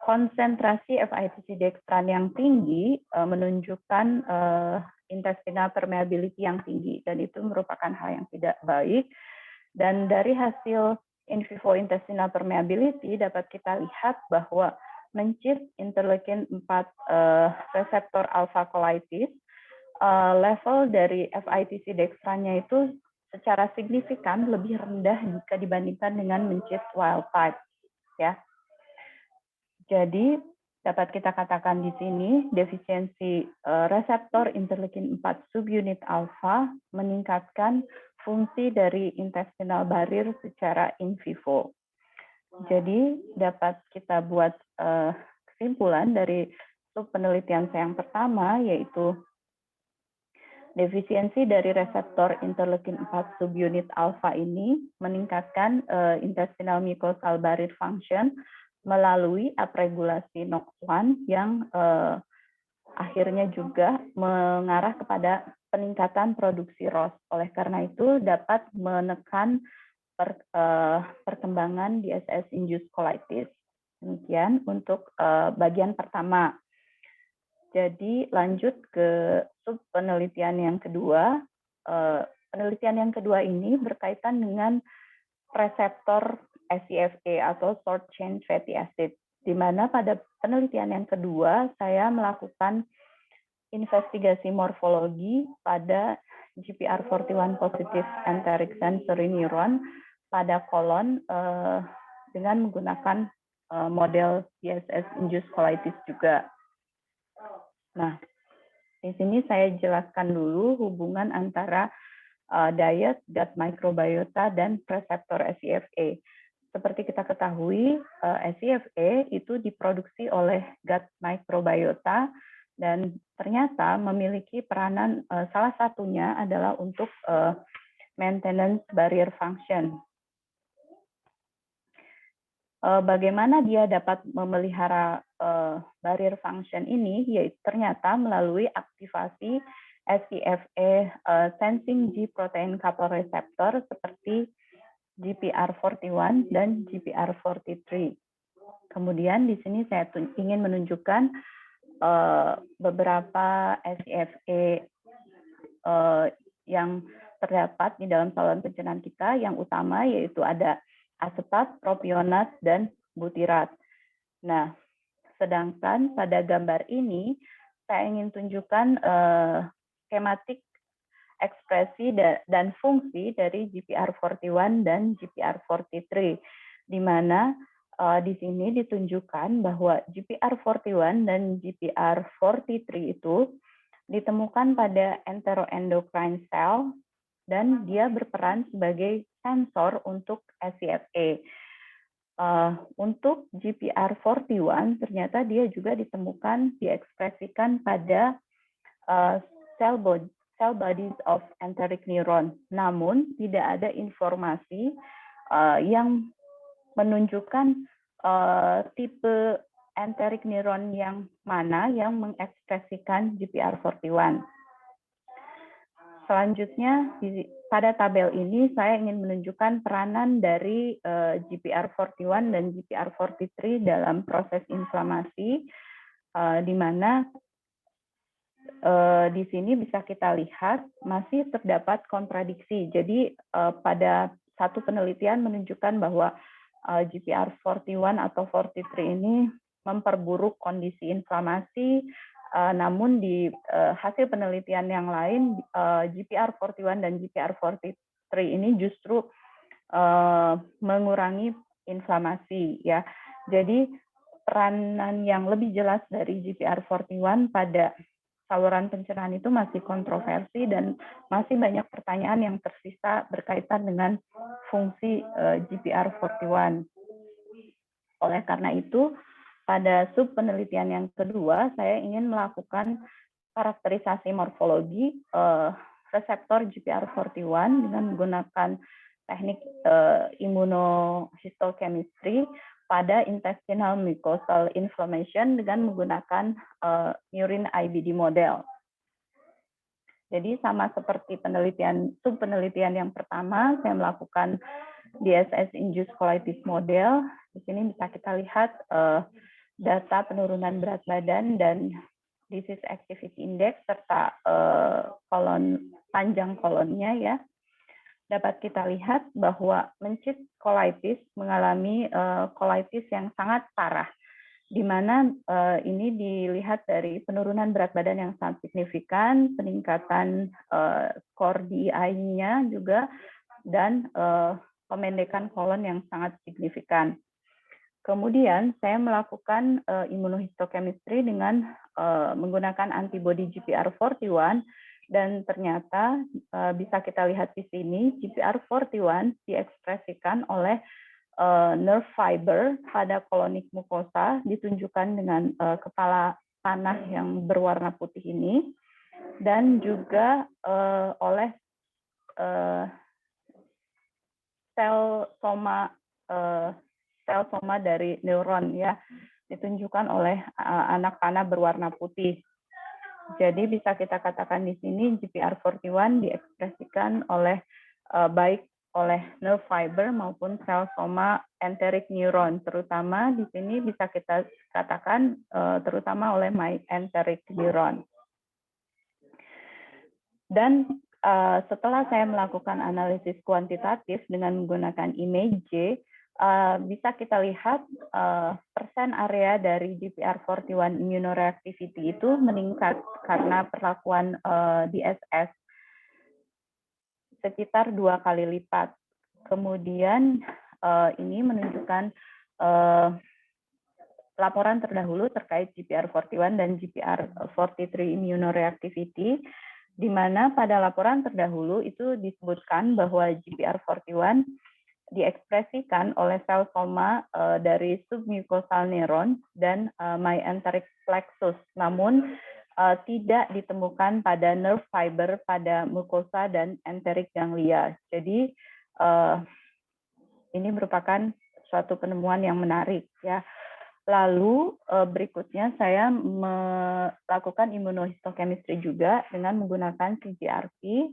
konsentrasi FITC dextran yang tinggi menunjukkan intestinal permeability yang tinggi, dan itu merupakan hal yang tidak baik. Dan dari hasil in vivo intestinal permeability dapat kita lihat bahwa mencit interleukin 4 reseptor alpha colitis, level dari FITC dextrannya itu secara signifikan lebih rendah jika dibandingkan dengan mencit wild type. Ya. Jadi dapat kita katakan di sini defisiensi reseptor interleukin 4 subunit alfa meningkatkan fungsi dari intestinal barrier secara in vivo. Jadi dapat kita buat kesimpulan dari penelitian saya yang pertama, yaitu Defisiensi dari reseptor interleukin 4 subunit alfa ini meningkatkan intestinal mucosal barrier function melalui upregulasi NOX1 yang akhirnya juga mengarah kepada peningkatan produksi ROS. Oleh karena itu dapat menekan perkembangan DSS-induced colitis. Demikian untuk bagian pertama. Jadi lanjut ke sub penelitian yang kedua. Penelitian yang kedua ini berkaitan dengan reseptor SCFA atau short chain fatty acid, di mana pada penelitian yang kedua saya melakukan investigasi morfologi pada GPR41 positive enteric sensory neuron pada kolon dengan menggunakan model DSS-induced colitis juga. Nah, di sini saya jelaskan dulu hubungan antara diet, gut microbiota, dan reseptor SCFA. Seperti kita ketahui, SCFA itu diproduksi oleh gut microbiota dan ternyata memiliki peranan, salah satunya adalah untuk maintenance barrier function. Bagaimana dia dapat memelihara barrier function ini, yaitu ternyata melalui aktivasi SCFA sensing G protein couple receptor seperti GPR41 dan GPR43. Kemudian di sini saya ingin menunjukkan beberapa SCFA yang terdapat di dalam saluran pencernaan kita. Yang utama yaitu ada asetat, propionat, dan butirat. Nah, sedangkan pada gambar ini saya ingin tunjukkan skematik ekspresi dan fungsi dari GPR41 dan GPR43, di mana di sini ditunjukkan bahwa GPR41 dan GPR43 itu ditemukan pada enteroendocrine cell dan dia berperan sebagai sensor untuk SCFA. Untuk GPR41 ternyata dia juga ditemukan diekspresikan pada cell bodies of enteric neuron. Namun tidak ada informasi yang menunjukkan tipe enteric neuron yang mana yang mengekspresikan GPR41. Selanjutnya, pada tabel ini saya ingin menunjukkan peranan dari GPR41 dan GPR43 dalam proses inflamasi, di mana di sini bisa kita lihat masih terdapat kontradiksi. Jadi pada satu penelitian menunjukkan bahwa GPR41 atau 43 ini memperburuk kondisi inflamasi, namun di hasil penelitian yang lain GPR41 dan GPR43 ini justru mengurangi inflamasi ya. Jadi peranan yang lebih jelas dari GPR41 pada saluran pencernaan itu masih kontroversi dan masih banyak pertanyaan yang tersisa berkaitan dengan fungsi GPR41. Oleh karena itu, pada sub penelitian yang kedua, saya ingin melakukan karakterisasi morfologi reseptor GPR41 dengan menggunakan teknik immunohistochemistry pada intestinal mucosal inflammation dengan menggunakan urine IBD model. Jadi sama seperti sub penelitian yang pertama, saya melakukan DSS-induced colitis model. Di sini bisa kita lihat data penurunan berat badan dan disease activity index serta panjang kolonnya ya. Dapat kita lihat bahwa mencit colitis mengalami colitis yang sangat parah, di mana ini dilihat dari penurunan berat badan yang sangat signifikan, peningkatan skor DI-nya juga, dan pemendekan kolon yang sangat signifikan. Kemudian saya melakukan immunohistochemistry dengan menggunakan antibody GPR41 dan ternyata bisa kita lihat di sini GPR41 diekspresikan oleh nerve fiber pada kolonik mukosa ditunjukkan dengan kepala panah yang berwarna putih ini. dan juga oleh sel soma dari neuron ya, ditunjukkan oleh anak panah berwarna putih. Jadi bisa kita katakan di sini GPR41 diekspresikan oleh baik oleh nerve fiber maupun sel soma enteric neuron, terutama di sini bisa kita katakan terutama oleh enteric neuron. Dan setelah saya melakukan analisis kuantitatif dengan menggunakan image, bisa kita lihat persen area dari GPR41 immunoreactivity itu meningkat karena perlakuan DSS sekitar 2 kali lipat. Kemudian ini menunjukkan laporan terdahulu terkait GPR41 dan GPR43 immunoreactivity, di mana pada laporan terdahulu itu disebutkan bahwa GPR41 diekspresikan oleh sel soma dari submucosal neuron dan myenteric plexus, namun tidak ditemukan pada nerve fiber pada mukosa dan enteric ganglia. Jadi ini merupakan suatu penemuan yang menarik ya. Lalu berikutnya saya melakukan immunohistochemistry juga dengan menggunakan CGRP.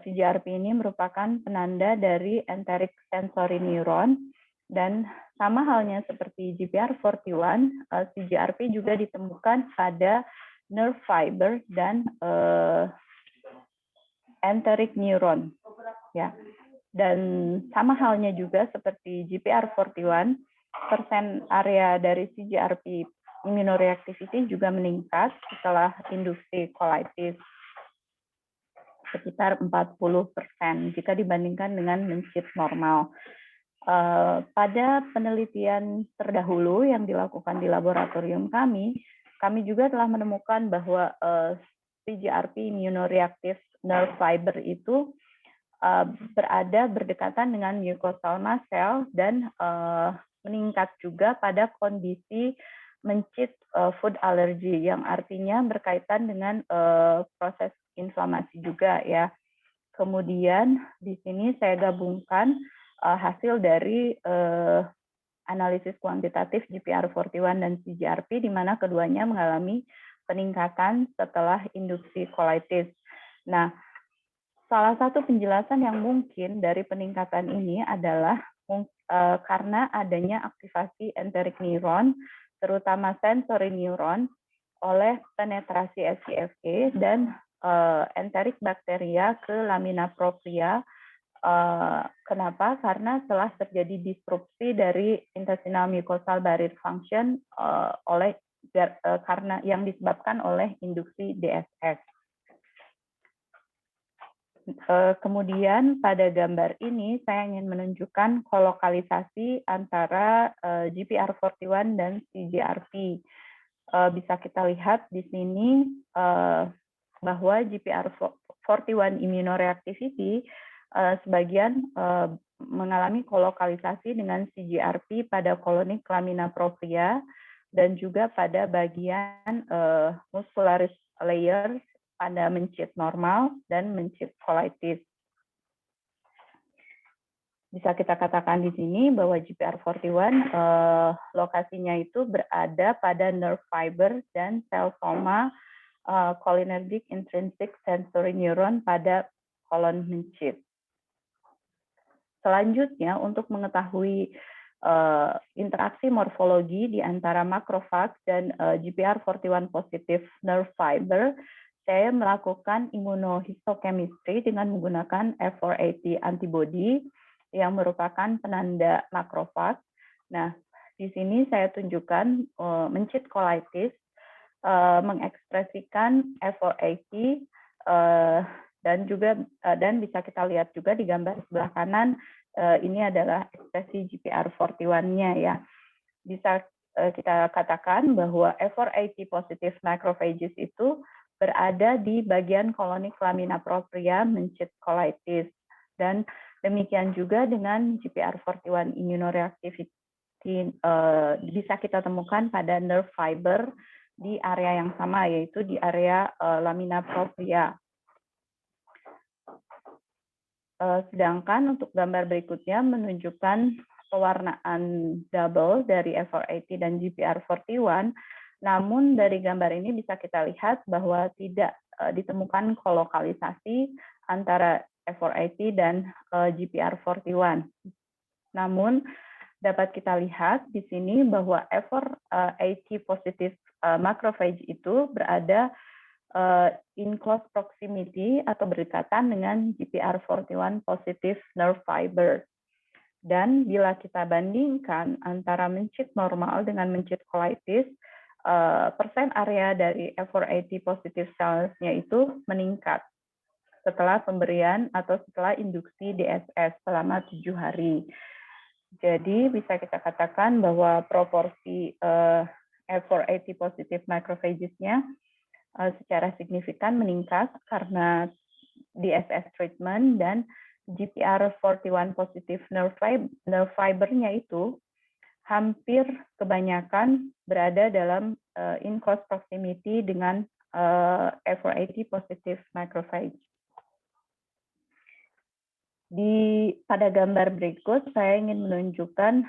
CGRP ini merupakan penanda dari enteric sensory neuron, dan sama halnya seperti GPR41, CGRP juga ditemukan pada nerve fiber dan enteric neuron ya. Dan sama halnya juga seperti GPR41, persen area dari CGRP immunoreactivity juga meningkat setelah induksi colitis, sekitar 40% jika dibandingkan dengan mencit normal. Pada penelitian terdahulu yang dilakukan di laboratorium kami juga telah menemukan bahwa CGRP immunoreactive nerve fiber itu berada berdekatan dengan mucosal mast cell dan meningkat juga pada kondisi mencit food allergy, yang artinya berkaitan dengan proses inflamasi juga ya. Kemudian di sini saya gabungkan hasil dari analisis kuantitatif GPR41 dan CGRP, di mana keduanya mengalami peningkatan setelah induksi colitis. Nah, salah satu penjelasan yang mungkin dari peningkatan ini adalah karena adanya aktivasi enteric neuron, terutama sensory neuron, oleh penetrasi SCFA dan enteric bakteria ke lamina propria. Kenapa? Karena telah terjadi disrupsi dari intestinal mucosal barrier function karena yang disebabkan oleh induksi DSS. Kemudian pada gambar ini saya ingin menunjukkan kolokalisasi antara GPR41 dan CGRP. Bisa kita lihat di sini bahwa GPR41 immunoreactivity sebagian mengalami kolokalisasi dengan CGRP pada kolonik lamina propria dan juga pada bagian muscularis layers pada mencit normal dan mencit colitis. Bisa kita katakan di sini bahwa GPR41 lokasinya itu berada pada nerve fiber dan sel soma cholinergic intrinsic sensory neuron pada kolon mencit. Selanjutnya, untuk mengetahui interaksi morfologi di antara makrofag dan GPR41 positif nerve fiber, saya melakukan immunohistochemistry dengan menggunakan F480 antibody yang merupakan penanda makrofag. Nah, di sini saya tunjukkan mencit colitis mengekspresikan F480 dan bisa kita lihat juga di gambar sebelah kanan ini adalah ekspresi GPR41-nya ya. Bisa kita katakan bahwa F480 positif macrophages itu berada di bagian kolonik lamina propria mencit colitis, dan demikian juga dengan GPR41 immunoreactivity bisa kita temukan pada nerve fiber di area yang sama, yaitu di area lamina propria. Sedangkan untuk gambar berikutnya menunjukkan pewarnaan double dari F480 dan GPR41, namun dari gambar ini bisa kita lihat bahwa tidak ditemukan kolokalisasi antara F480 dan GPR41. Namun dapat kita lihat di sini bahwa F480 positif macrophage itu berada in close proximity atau berdekatan dengan GPR41 positif nerve fiber. Dan bila kita bandingkan antara mencit normal dengan mencit colitis, persen area dari F480 positif cells-nya itu meningkat setelah pemberian atau setelah induksi DSS selama 7 hari. Jadi bisa kita katakan bahwa proporsi F480 positif macrophages-nya secara signifikan meningkat karena DSS treatment, dan GPR41 positif nerve fiber-nya itu hampir kebanyakan berada dalam in close proximity dengan F480 positif macrophage. Pada gambar berikut saya ingin menunjukkan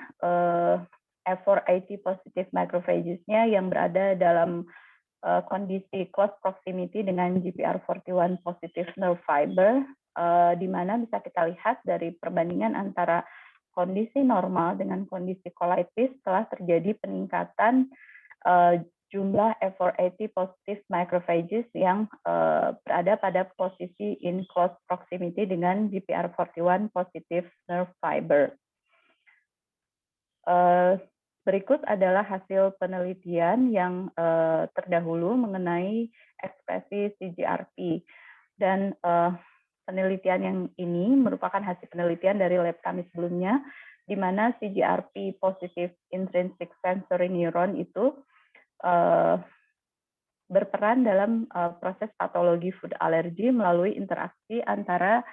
F480 positif macrophages-nya yang berada dalam kondisi close proximity dengan GPR41 positif nerve fiber, di mana bisa kita lihat dari perbandingan antara kondisi normal dengan kondisi colitis telah terjadi peningkatan jumlah F480 positif macrophages yang berada pada posisi in close proximity dengan GPR41 positif nerve fiber. Berikut adalah hasil penelitian yang terdahulu mengenai ekspresi CGRP. Dan penelitian yang ini merupakan hasil penelitian dari lab kami sebelumnya, di mana CGRP positif intrinsic sensory neuron itu berperan dalam proses patologi food allergy melalui interaksi antara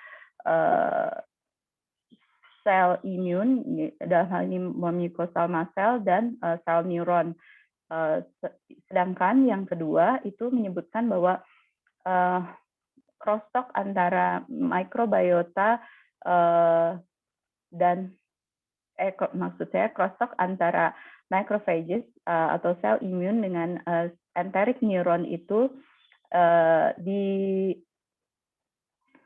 sel imun, dalam hal ini mucosal mast cell, dan sel neuron. Sedangkan yang kedua itu menyebutkan bahwa crosstalk antara microbiota dan crosstalk antara macrophages atau sel imun dengan enteric neuron itu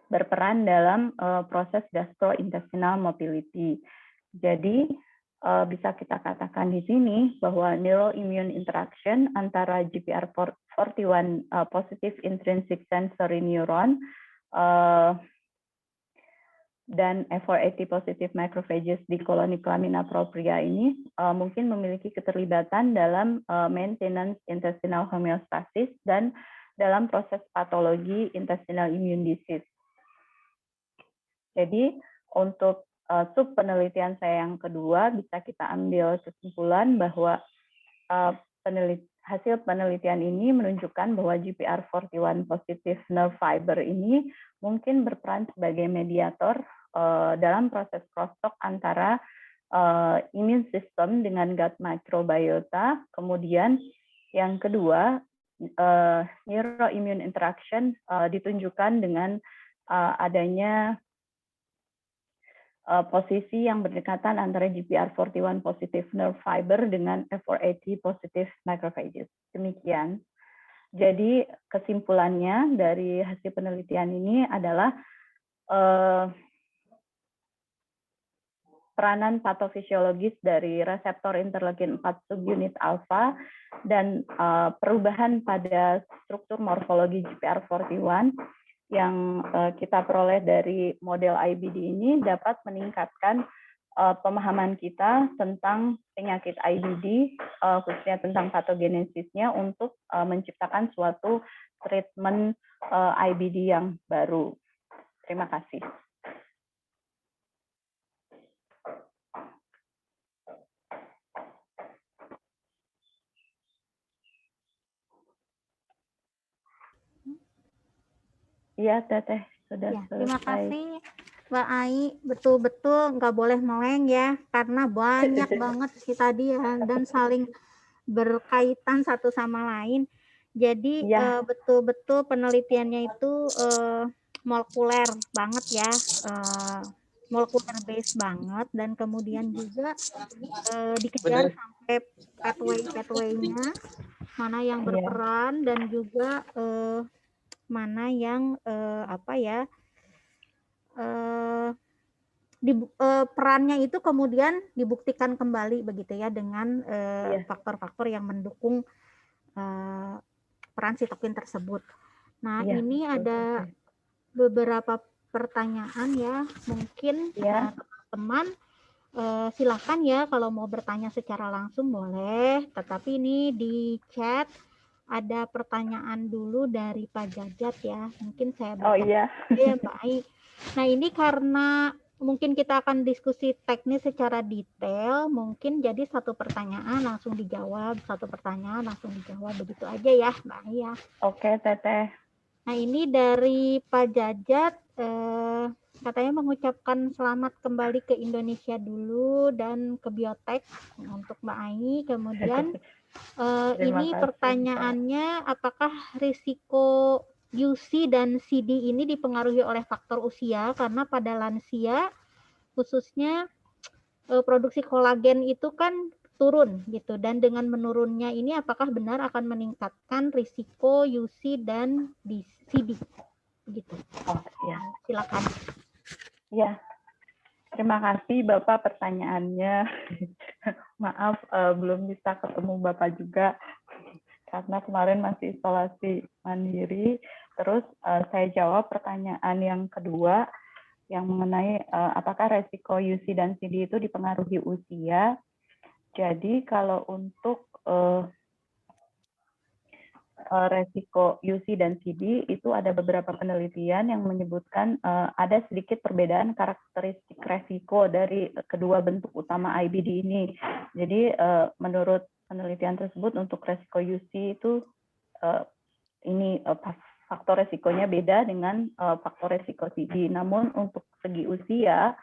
berperan dalam proses gastrointestinal motility. Jadi bisa kita katakan di sini bahwa neuroimmune interaction antara GPR41 positive intrinsic sensory neuron dan F480 positive macrophages di koloni lamina propria ini mungkin memiliki keterlibatan dalam maintenance intestinal homeostasis dan dalam proses patologi intestinal immune disease. Jadi untuk sub penelitian saya yang kedua bisa kita ambil kesimpulan bahwa hasil penelitian ini menunjukkan bahwa GPR41 positif nerve fiber ini mungkin berperan sebagai mediator dalam proses crosstalk antara immune system dengan gut microbiota. Kemudian yang kedua, neuroimmune interaction ditunjukkan dengan adanya posisi yang berdekatan antara GPR41 positif nerve fiber dengan F480 positif macrophages. Demikian. Jadi kesimpulannya dari hasil penelitian ini adalah peranan patofisiologis dari reseptor interleukin 4 subunit alfa dan perubahan pada struktur morfologi GPR41 yang kita peroleh dari model IBD ini dapat meningkatkan pemahaman kita tentang penyakit IBD, khususnya tentang patogenesisnya, untuk menciptakan suatu treatment IBD yang baru. Terima kasih. Iya, Teteh, sudah selesai. Terima kasih, Mbak Ai. Betul-betul nggak boleh meleng ya, karena banyak banget sih tadi ya, dan saling berkaitan satu sama lain. Jadi betul-betul penelitiannya itu molekuler banget ya, molekuler base banget, dan kemudian juga dikejar sampai pathway-nya, mana yang berperan dan juga mana yang perannya itu kemudian dibuktikan kembali begitu ya dengan faktor-faktor yang mendukung peran sitokin tersebut. Nah, ini ada beberapa pertanyaan ya, mungkin teman-teman silakan ya kalau mau bertanya secara langsung boleh, tetapi ini di chat ada pertanyaan dulu dari Pak Jajat ya, mungkin saya baca. Ya Mbak Ai. Nah, ini karena mungkin kita akan diskusi teknis secara detail, mungkin jadi satu pertanyaan langsung dijawab, satu pertanyaan langsung dijawab, begitu aja ya Mbak Ai ya. Oke, Teteh. Nah, ini dari Pak Jajat, katanya mengucapkan selamat kembali ke Indonesia dulu dan ke Biotek untuk Mbak Ai. Kemudian ini pertanyaannya, apakah risiko UC dan CD ini dipengaruhi oleh faktor usia? Karena pada lansia khususnya produksi kolagen itu kan turun gitu, dan dengan menurunnya ini apakah benar akan meningkatkan risiko UC dan CD gitu. Silakan. Ya, terima kasih Bapak pertanyaannya. Maaf belum bisa ketemu Bapak juga karena kemarin masih isolasi mandiri. Terus saya jawab pertanyaan yang kedua yang mengenai apakah resiko UC dan CD itu dipengaruhi usia. Jadi kalau untuk resiko UC dan CD itu ada beberapa penelitian yang menyebutkan ada sedikit perbedaan karakteristik resiko dari kedua bentuk utama IBD ini. Jadi menurut penelitian tersebut untuk resiko UC itu ini faktor resikonya beda dengan faktor resiko CD. Namun untuk segi usia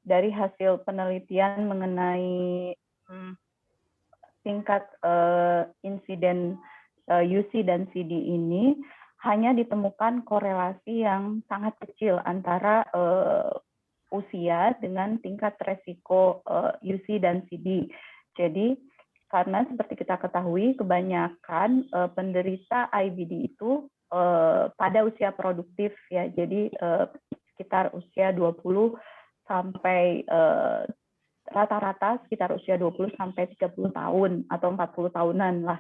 dari hasil penelitian mengenai tingkat insiden UC dan CD ini hanya ditemukan korelasi yang sangat kecil antara usia dengan tingkat resiko UC dan CD. Jadi karena seperti kita ketahui kebanyakan penderita IBD itu pada usia produktif ya. Jadi sekitar usia 20 sampai rata-rata sekitar usia 20 sampai 30 tahun atau 40 tahunan lah.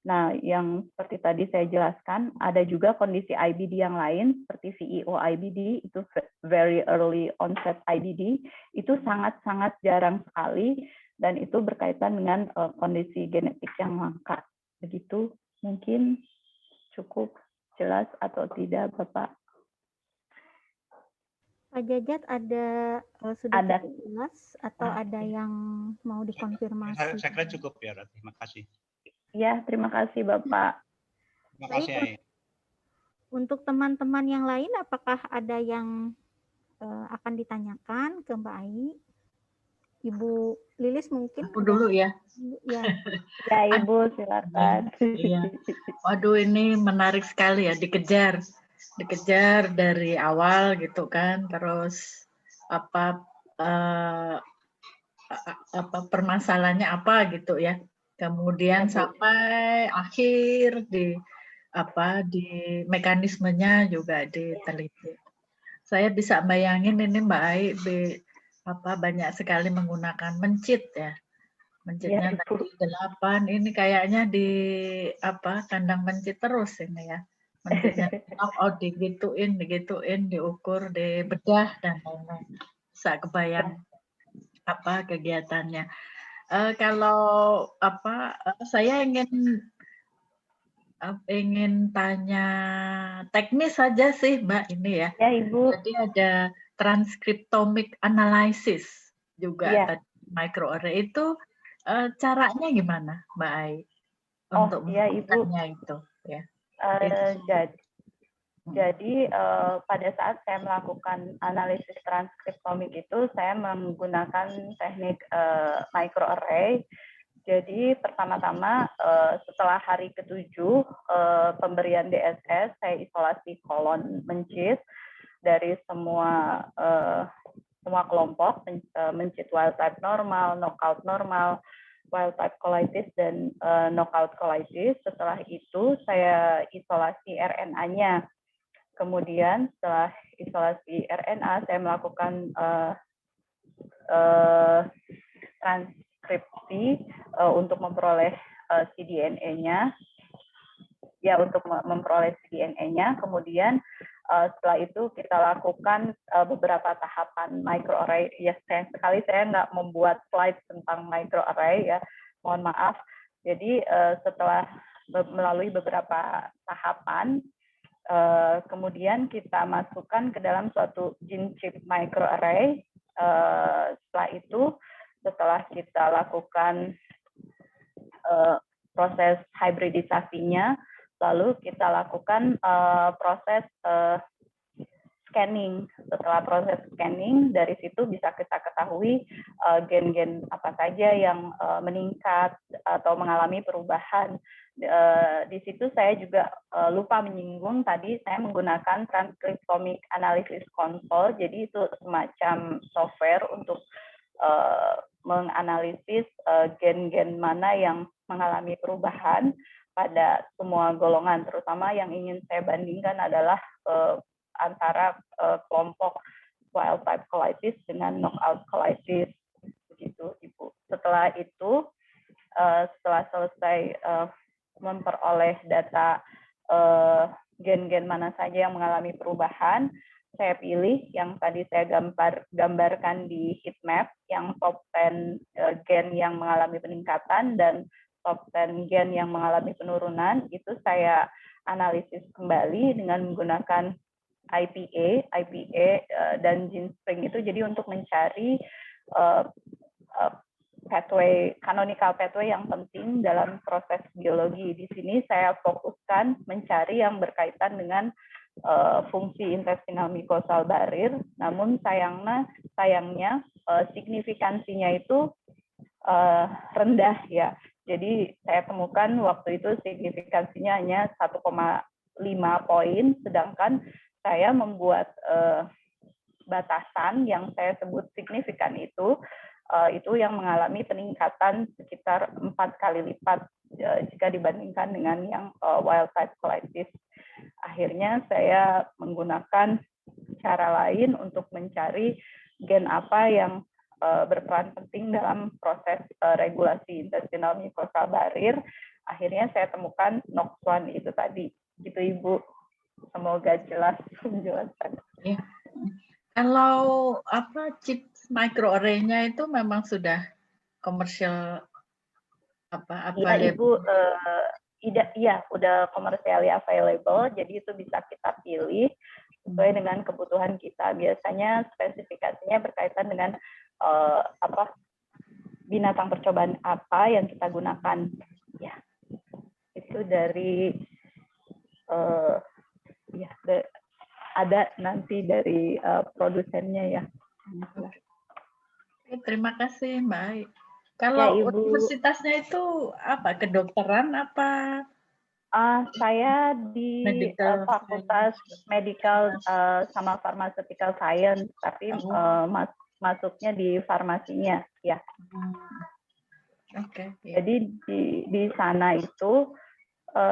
Nah, yang seperti tadi saya jelaskan, ada juga kondisi IBD yang lain seperti VEO IBD, itu very early onset IBD, itu sangat-sangat jarang sekali dan itu berkaitan dengan kondisi genetik yang langka. Begitu, mungkin cukup jelas atau tidak, Bapak? Pak Jajat ada sudah jelas atau ada yang mau dikonfirmasi? Saya kira cukup ya, terima kasih. Ya, terima kasih Bapak. Terima kasih. Baik, untuk teman-teman yang lain, apakah ada yang akan ditanyakan ke Mbak Ai? Ibu Lilis mungkin? Aku dulu ya. Ya, ya Ibu, silakan. Ya. Waduh, ini menarik sekali ya, dikejar dari awal gitu kan, terus apa permasalahannya apa gitu ya, kemudian sampai akhir di mekanismenya juga diteliti. Saya bisa bayangin ini Mbak Ai banyak sekali menggunakan mencit ya, mencitnya tadi 8, ini kayaknya di kandang mencit terus ini ya. Mencitnya digituin, diukur, dibedah dan lain-lain. Bisa kebayang kegiatannya. Kalau saya ingin tanya teknis saja sih Mbak ini ya. Ya Ibu. Jadi ada transcriptomic analysis juga tadi microarray itu caranya gimana Mbak Ai untuk melakukannya itu ya? Jadi pada saat saya melakukan analisis transkriptomik itu saya menggunakan teknik microarray Jadi pertama-tama setelah hari ke-7 pemberian DSS, saya isolasi kolon mencit dari semua kelompok, mencit wild type normal, knockout normal, wild type colitis, dan knockout colitis. Setelah itu saya isolasi RNA-nya. Kemudian setelah isolasi RNA, saya melakukan transkripsi untuk memperoleh cDNA-nya. Ya, untuk memperoleh cDNA-nya. Kemudian setelah itu kita lakukan beberapa tahapan microarray. Ya, sayang sekali saya nggak membuat slide tentang microarray, ya, mohon maaf. Jadi setelah melalui beberapa tahapan, kemudian kita masukkan ke dalam suatu gene chip microarray. Setelah itu, setelah kita lakukan proses hybridisasinya, lalu kita lakukan proses scanning. Setelah proses scanning, dari situ bisa kita ketahui gen-gen apa saja yang meningkat atau mengalami perubahan. Di situ saya juga lupa menyinggung tadi, saya menggunakan transcriptomic analysis console. Jadi itu semacam software untuk menganalisis gen-gen mana yang mengalami perubahan pada semua golongan, terutama yang ingin saya bandingkan adalah antara kelompok wild type colitis dengan knockout colitis, begitu Ibu. Setelah itu, setelah selesai memperoleh data gen-gen mana saja yang mengalami perubahan, saya pilih yang tadi saya gambarkan di heat map, yang top 10 gen yang mengalami peningkatan dan top 10 gen yang mengalami penurunan. Itu saya analisis kembali dengan menggunakan IPA dan GenSpring itu jadi untuk mencari pathway, canonical pathway yang penting dalam proses biologi. Di sini saya fokuskan mencari yang berkaitan dengan fungsi intestinal mucosal barrier, namun sayangnya signifikansinya itu rendah, ya. Jadi saya temukan waktu itu signifikansinya hanya 1,5 poin, sedangkan saya membuat batasan yang saya sebut signifikan itu yang mengalami peningkatan sekitar 4 kali lipat jika dibandingkan dengan yang wild type colitis. Akhirnya saya menggunakan cara lain untuk mencari gen apa yang berperan penting dalam proses regulasi intestinal mucosal barrier. Akhirnya saya temukan NOX1 itu tadi. Gitu Ibu. Semoga jelas penjelasan. Ya. Kalau chip microarray-nya itu memang sudah komersial Ya, Ibu, udah commercially available, jadi itu bisa kita pilih sesuai dengan kebutuhan kita. Biasanya spesifikasinya berkaitan dengan binatang percobaan apa yang kita gunakan. Ya, itu dari ada nanti dari produsennya, ya. Terima kasih, Mbak. Kalau ya, universitasnya itu apa? Kedokteran apa? Saya di Fakultas Medical sama Pharmaceutical Science, tapi masuknya di farmasinya, ya. Oke. Jadi di sana itu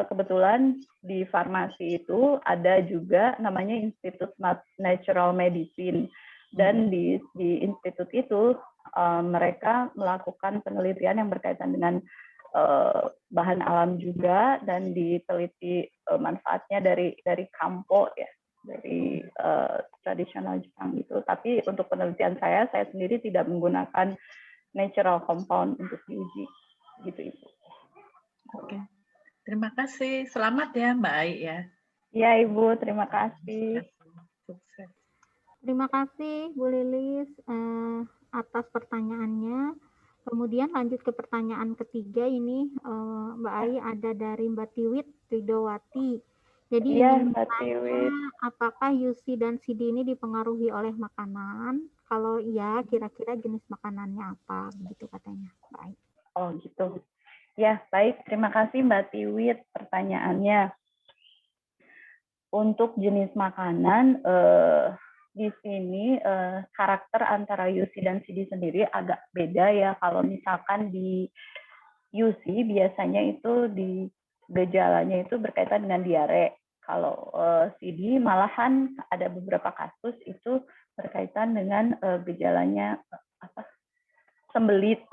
kebetulan di farmasi itu ada juga namanya Institut Natural Medicine, dan di institut itu mereka melakukan penelitian yang berkaitan dengan bahan alam juga, dan diteliti manfaatnya dari kampo, ya, dari tradisional Jepang gitu. Tapi untuk penelitian saya sendiri tidak menggunakan natural compound untuk diuji, gitu Ibu. Oke, terima kasih. Selamat ya Mbak Ai ya. Ya Ibu, terima kasih. Sukses. Terima kasih Bu Lilis atas pertanyaannya. Kemudian lanjut ke pertanyaan ketiga ini, Mbak Ai, ada dari Mbak Tiwit Ridowati. Jadi ingin bertanya, apakah UC dan CD ini dipengaruhi oleh makanan? Kalau iya, kira-kira jenis makanannya apa? Begitu katanya, Mbak Ai. Oh gitu. Ya, baik. Terima kasih Mbak Tiwit pertanyaannya. Untuk jenis makanan, di sini karakter antara UC dan CD sendiri agak beda ya. Kalau misalkan di UC biasanya itu di gejalanya itu berkaitan dengan diare. Kalau CD malahan ada beberapa kasus itu berkaitan dengan gejalanya sembelit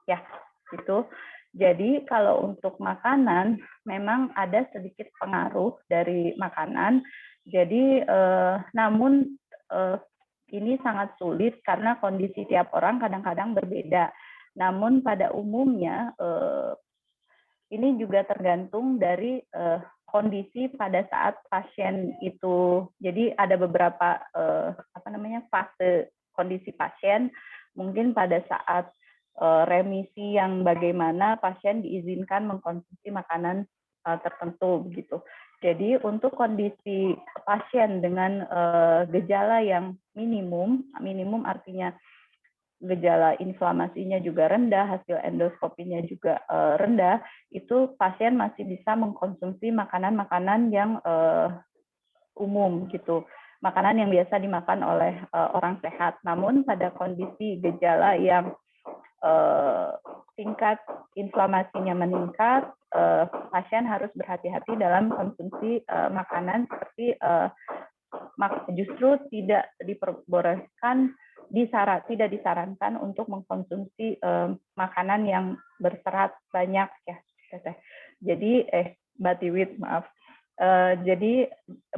ya gitu. Jadi kalau untuk makanan memang ada sedikit pengaruh dari makanan. Jadi namun ini sangat sulit karena kondisi tiap orang kadang-kadang berbeda. Namun pada umumnya ini juga tergantung dari kondisi pada saat pasien itu. Jadi ada beberapa fase kondisi pasien. Mungkin pada saat remisi yang bagaimana pasien diizinkan mengkonsumsi makanan tertentu begitu. Jadi untuk kondisi pasien dengan gejala yang minimum artinya gejala inflamasinya juga rendah, hasil endoskopinya juga rendah, itu pasien masih bisa mengkonsumsi makanan-makanan yang umum gitu. Makanan yang biasa dimakan oleh orang sehat. Namun pada kondisi gejala yang tingkat inflamasinya meningkat, pasien harus berhati-hati dalam konsumsi makanan seperti justru tidak diperbolehkan, tidak disarankan untuk mengkonsumsi makanan yang berserat banyak ya. Jadi Mbak Tiwit maaf. Jadi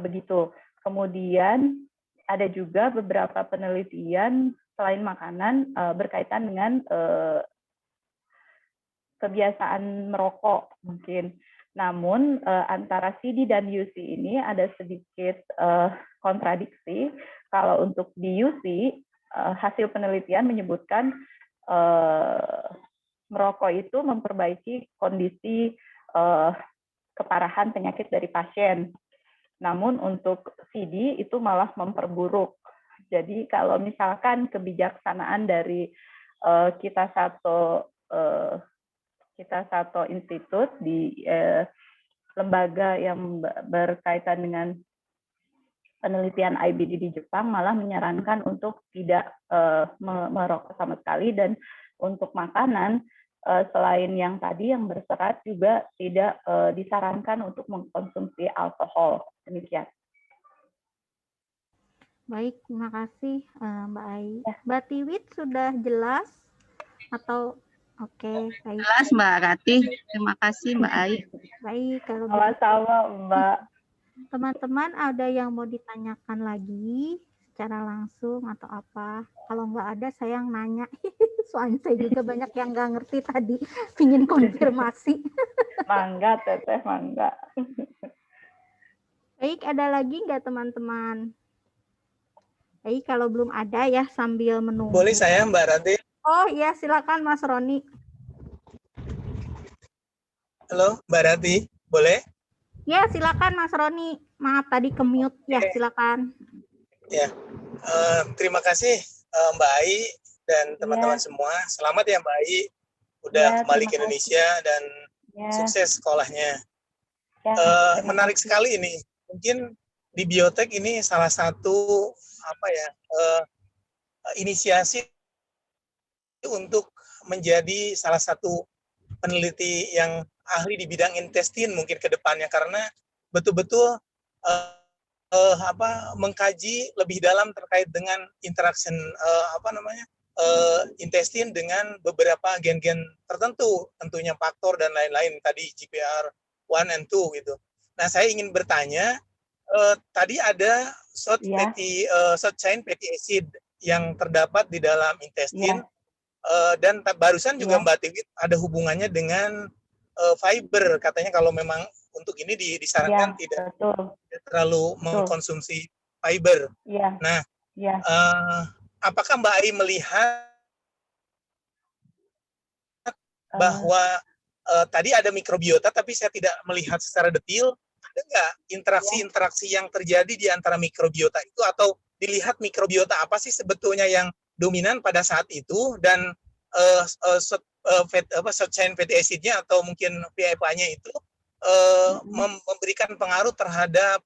begitu. Kemudian ada juga beberapa penelitian selain makanan berkaitan dengan kebiasaan merokok mungkin. Namun antara CD dan UC ini ada sedikit kontradiksi. Kalau untuk di UC hasil penelitian menyebutkan merokok itu memperbaiki kondisi keparahan penyakit dari pasien. Namun untuk CD itu malah memperburuk. Jadi kalau misalkan kebijaksanaan dari kita satu institut di lembaga yang berkaitan dengan penelitian IBD di Jepang malah menyarankan untuk tidak merokok sama sekali, dan untuk makanan selain yang tadi yang berserat juga tidak disarankan untuk mengkonsumsi alkohol. Demikian. Baik, terima kasih Mbak Ai. Mbak Tiwit sudah jelas atau oke, baik. Jelas Mbak Ratih, terima kasih Mbak Ai. Baik, kalau Sama-sama Mbak. Teman-teman ada yang mau ditanyakan lagi secara langsung atau apa? Kalau nggak ada saya yang nanya. Soalnya saya juga banyak yang nggak ngerti tadi, ingin konfirmasi. Mangga Teteh, mangga. Baik, ada lagi nggak teman-teman? Baik, kalau belum ada ya sambil menunggu. Boleh saya Mbak Ranti? Oh iya, silakan Mas Roni. Halo Mbak Ranti, boleh? Ya, silakan Mas Roni. Maaf tadi ke-mute. Ya, silakan. Ya, terima kasih Mbak Ai dan teman-teman semua. Selamat ya Mbak Ai, udah kembali ke Indonesia dan sukses sekolahnya. Menarik sekali ini. Mungkin di biotek ini salah satu inisiasi untuk menjadi salah satu peneliti yang ahli di bidang intestin mungkin ke depannya, karena betul-betul mengkaji lebih dalam terkait dengan interaction intestin dengan beberapa gen-gen tertentu, tentunya faktor dan lain-lain tadi GPR1 and 2 gitu. Nah, saya ingin bertanya, tadi ada short chain fatty acid yang terdapat di dalam intestin, dan barusan juga Mbak Tiwit ada hubungannya dengan fiber, katanya kalau memang untuk ini disarankan tidak terlalu mengkonsumsi fiber. Nah, apakah Mbak Ai melihat bahwa tadi ada mikrobiota, tapi saya tidak melihat secara detail, ada nggak interaksi-interaksi yang terjadi di antara mikrobiota itu, atau dilihat mikrobiota apa sih sebetulnya yang dominan pada saat itu, dan short chain fatty acid-nya atau mungkin PFA-nya itu memberikan pengaruh terhadap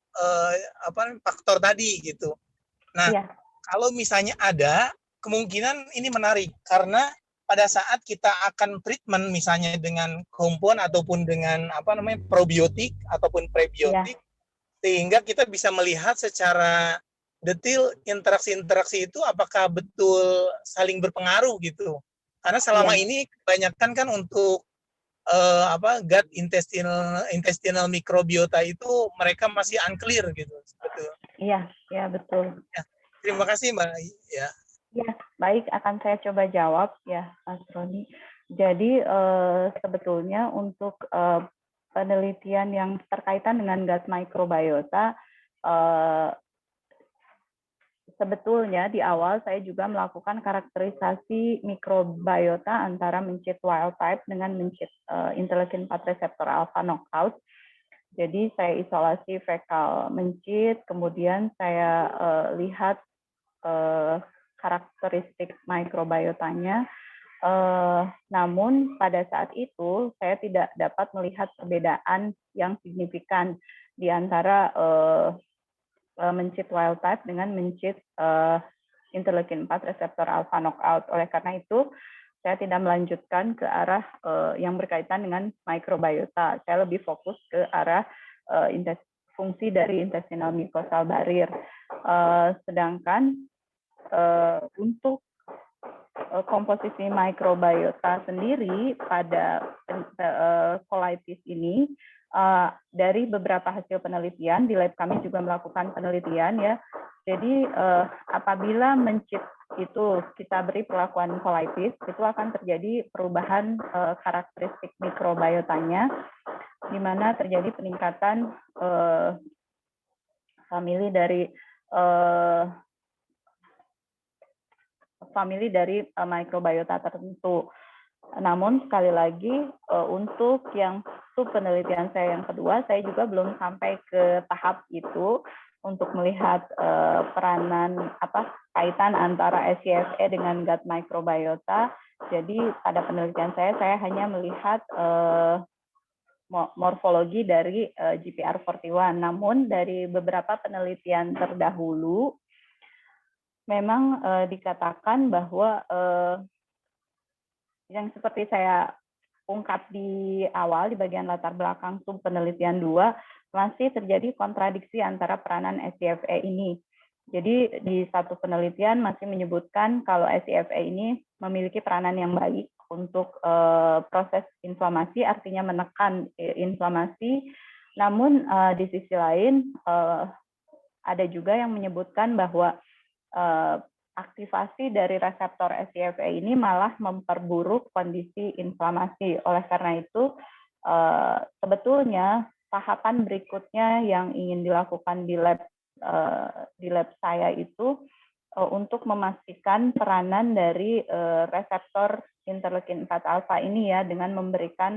faktor tadi gitu. Nah, kalau misalnya ada, kemungkinan ini menarik karena pada saat kita akan treatment misalnya dengan compound ataupun dengan probiotik ataupun prebiotik, sehingga kita bisa melihat secara detail interaksi-interaksi itu apakah betul saling berpengaruh gitu. Karena selama ini kebanyakan kan untuk gut intestinal microbiota itu mereka masih unclear gitu. Betul. Iya, betul. Ya, terima kasih Mbak. Ya. Ya, baik, akan saya coba jawab ya, Mas Roni. Jadi sebetulnya untuk penelitian yang terkaitan dengan gut microbiota, sebetulnya di awal saya juga melakukan karakterisasi mikrobiota antara mencit wild type dengan mencit interleukin 4 reseptor alpha knockout. Jadi saya isolasi fekal mencit, kemudian saya lihat karakteristik mikrobiotanya. Namun pada saat itu saya tidak dapat melihat perbedaan yang signifikan di antara mencit wild type dengan mencit interleukin 4 reseptor alpha knockout. Oleh karena itu, saya tidak melanjutkan ke arah yang berkaitan dengan mikrobiota. Saya lebih fokus ke arah fungsi dari intestinal mucosal barrier. Sedangkan untuk komposisi mikrobiota sendiri pada colitis ini, dari beberapa hasil penelitian, di lab kami juga melakukan penelitian ya. Jadi apabila mencit itu kita beri perlakuan colitis, itu akan terjadi perubahan karakteristik mikrobiotanya, di mana terjadi peningkatan famili dari mikrobiota tertentu. Namun sekali lagi untuk yang penelitian saya yang kedua, saya juga belum sampai ke tahap itu untuk melihat peranan kaitan antara SCFA dengan gut microbiota. Jadi pada penelitian saya hanya melihat morfologi dari GPR41. Namun dari beberapa penelitian terdahulu memang dikatakan bahwa yang seperti saya ungkap di awal di bagian latar belakang sub penelitian 2, masih terjadi kontradiksi antara peranan SCFA ini. Jadi di satu penelitian masih menyebutkan kalau SCFA ini memiliki peranan yang baik untuk proses inflamasi, artinya menekan inflamasi. Namun di sisi lain ada juga yang menyebutkan bahwa aktivasi dari reseptor SCFA ini malah memperburuk kondisi inflamasi. Oleh karena itu, sebetulnya tahapan berikutnya yang ingin dilakukan di lab saya itu untuk memastikan peranan dari reseptor interleukin 4 alpha ini ya, dengan memberikan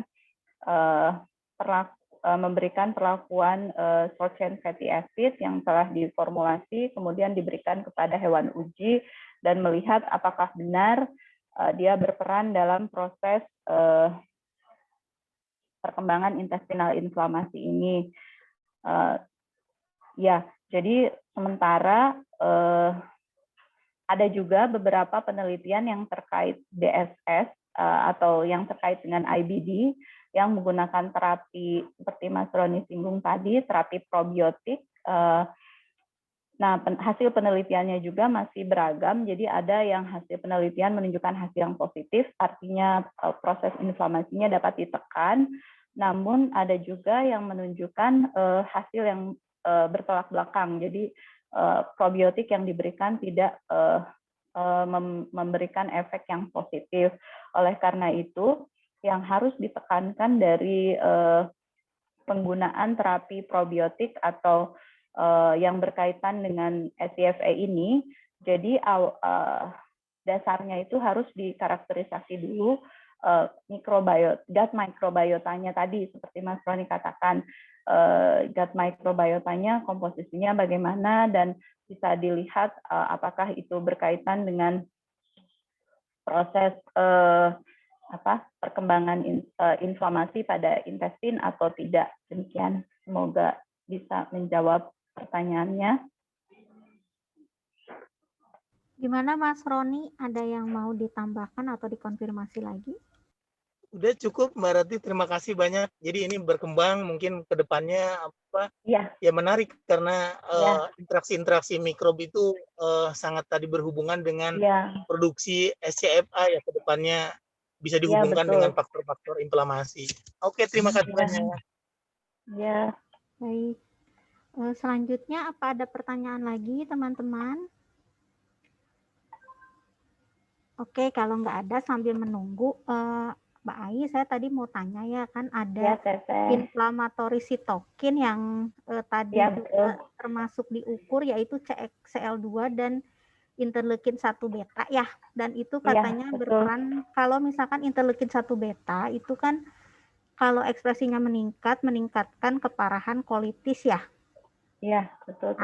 perlakuan short chain fatty acid yang telah diformulasi, kemudian diberikan kepada hewan uji dan melihat apakah benar dia berperan dalam proses perkembangan intestinal inflamasi ini. Ya, jadi sementara ada juga beberapa penelitian yang terkait DSS atau yang terkait dengan IBD yang menggunakan terapi seperti Mas Roni singgung tadi, terapi probiotik. Nah, hasil penelitiannya juga masih beragam. Jadi ada yang hasil penelitian menunjukkan hasil yang positif, artinya proses inflamasinya dapat ditekan. Namun ada juga yang menunjukkan hasil yang bertolak belakang. Jadi probiotik yang diberikan tidak memberikan efek yang positif. Oleh karena itu, yang harus ditekankan dari penggunaan terapi probiotik atau yang berkaitan dengan SCFA ini, jadi dasarnya itu harus dikarakterisasi dulu gut microbiotanya tadi, seperti Mas Roni katakan, gut microbiotanya komposisinya bagaimana, dan bisa dilihat apakah itu berkaitan dengan proses perkembangan inflamasi pada intestin atau tidak. Demikian, semoga bisa menjawab pertanyaannya. Gimana Mas Roni, ada yang mau ditambahkan atau dikonfirmasi lagi? Udah cukup Mbak Rati, terima kasih banyak. Jadi ini berkembang mungkin ke depannya ya menarik karena interaksi-interaksi mikrob itu sangat tadi berhubungan dengan produksi SCFA ya ke depannya bisa dihubungkan dengan faktor-faktor inflamasi. Oke, terima kasih banyak. Ya. Baik. Selanjutnya apa ada pertanyaan lagi teman-teman? Oke, kalau nggak ada sambil menunggu, Mbak Ai, saya tadi mau tanya ya, kan ada inflamatory sitokin yang tadi juga termasuk diukur, yaitu CXCL2 dan interleukin 1 beta ya, dan itu katanya berperan kalau misalkan interleukin 1 beta itu kan kalau ekspresinya meningkatkan keparahan kolitis ya. Iya, betul.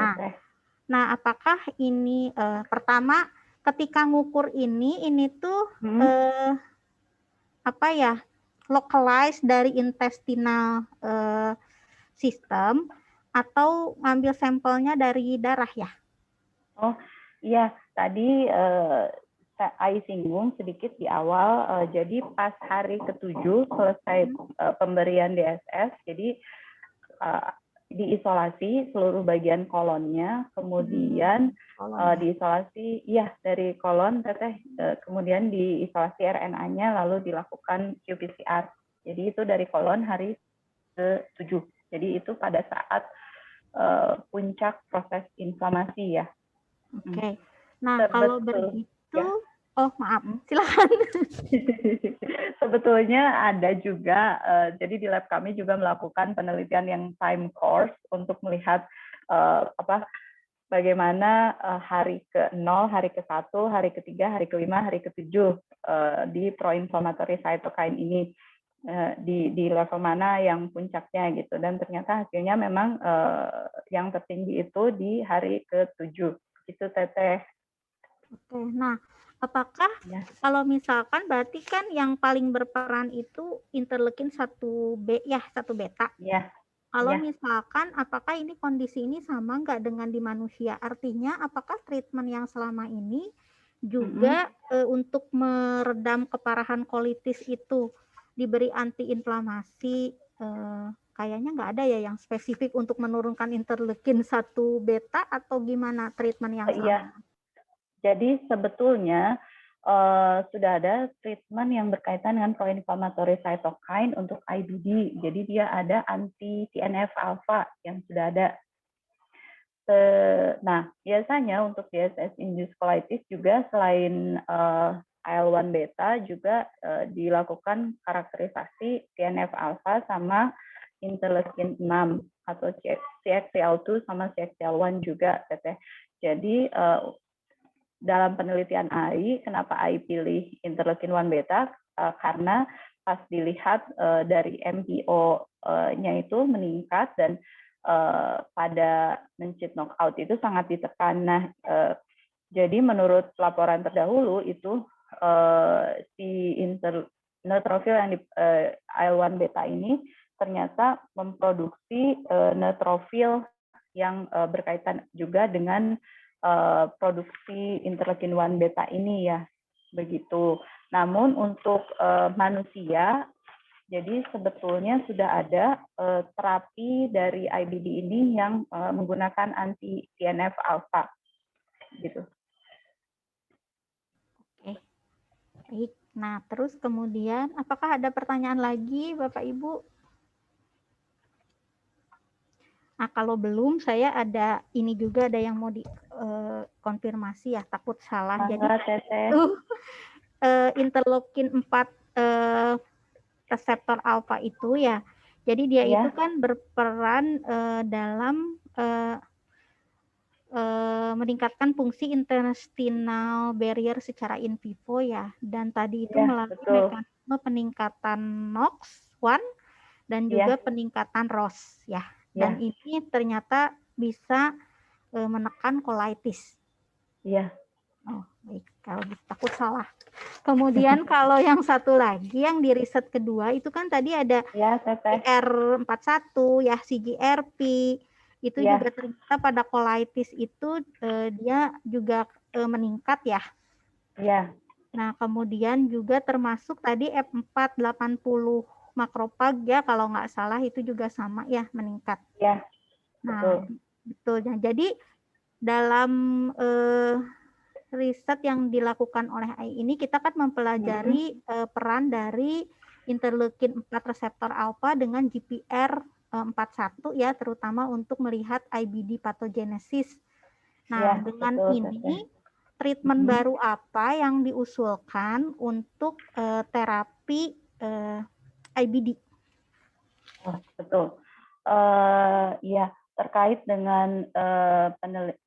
Nah, apakah ini pertama ketika ngukur ini tuh localized dari intestinal system atau ngambil sampelnya dari darah ya? Oh iya, tadi saya singgung sedikit di awal. Jadi pas hari ke-7 selesai pemberian DSS, jadi diisolasi seluruh bagian kolonnya, kemudian diisolasi dari kolon teteh, kemudian diisolasi RNA-nya lalu dilakukan qPCR. Jadi itu dari kolon hari ke-7. Jadi itu pada saat puncak proses inflamasi ya. Oke. Nah, kalau begitu, oh maaf, silakan. Sebetulnya ada juga, jadi di lab kami juga melakukan penelitian yang time course untuk melihat bagaimana hari ke-0, hari ke-1, hari ke-3, hari ke-5, hari ke-7 di pro-inflammatory cytokine ini. Di level mana yang puncaknya gitu, dan ternyata hasilnya memang yang tertinggi itu di hari ke-7 itu teteh. Oke, nah apakah kalau misalkan berarti kan yang paling berperan itu interleukin 1B ya, 1 beta. Iya. Kalau misalkan apakah ini kondisi ini sama nggak dengan di manusia? Artinya apakah treatment yang selama ini juga untuk meredam keparahan kolitis itu diberi antiinflamasi, kayaknya nggak ada ya yang spesifik untuk menurunkan interleukin 1 beta atau gimana treatment yang sama? Iya. Jadi sebetulnya sudah ada treatment yang berkaitan dengan pro-inflammatory cytokine untuk IBD. Jadi dia ada anti TNF alpha yang sudah ada. Nah, biasanya untuk DSS-induced colitis juga selain IL-1 beta juga dilakukan karakterisasi TNF alpha sama interleukin 6 atau CXCL2 sama CXCL1 juga, teteh. Jadi dalam penelitian AI, kenapa AI pilih interleukin 1 beta? Karena pas dilihat dari MPO-nya itu meningkat dan pada mencit knockout itu sangat ditekan. Nah, jadi menurut laporan terdahulu itu si neutrofil yang di IL-1 beta ini ternyata memproduksi neutrofil yang berkaitan juga dengan produksi interleukin 1 beta ini ya, begitu. Namun untuk manusia, jadi sebetulnya sudah ada terapi dari IBD ini yang menggunakan anti TNF alpha, gitu. Oke, baik. Nah, terus kemudian apakah ada pertanyaan lagi, Bapak Ibu? Nah, kalau belum, saya ada ini juga ada yang mau dikonfirmasi ya, takut salah. Jadi itu interleukin 4 reseptor alfa itu ya. Jadi dia itu kan berperan dalam meningkatkan fungsi intestinal barrier secara in vivo ya. Dan tadi itu melalui mekanisme peningkatan NOX1 dan juga peningkatan ROS ya. Dan ini ternyata bisa menekan colitis. Iya. Oh, baik. Kalau gitu, takut salah. Kemudian kalau yang satu lagi, yang di riset kedua, itu kan tadi ada Ya, Teteh. CGR41, ya CGRP. Itu Ya. juga ternyata pada colitis itu dia juga meningkat ya. Ya. Nah, kemudian juga termasuk tadi F480 makropag ya, kalau nggak salah itu juga sama ya, meningkat. Ya, nah, betul. Nah, jadi dalam riset yang dilakukan oleh AI ini, kita kan mempelajari peran dari interleukin 4 reseptor alfa dengan GPR41 ya, terutama untuk melihat IBD pathogenesis. Nah, Ya, dengan betul, ini treatment baru apa yang diusulkan untuk terapi IBD? Oh, betul. Ya, terkait dengan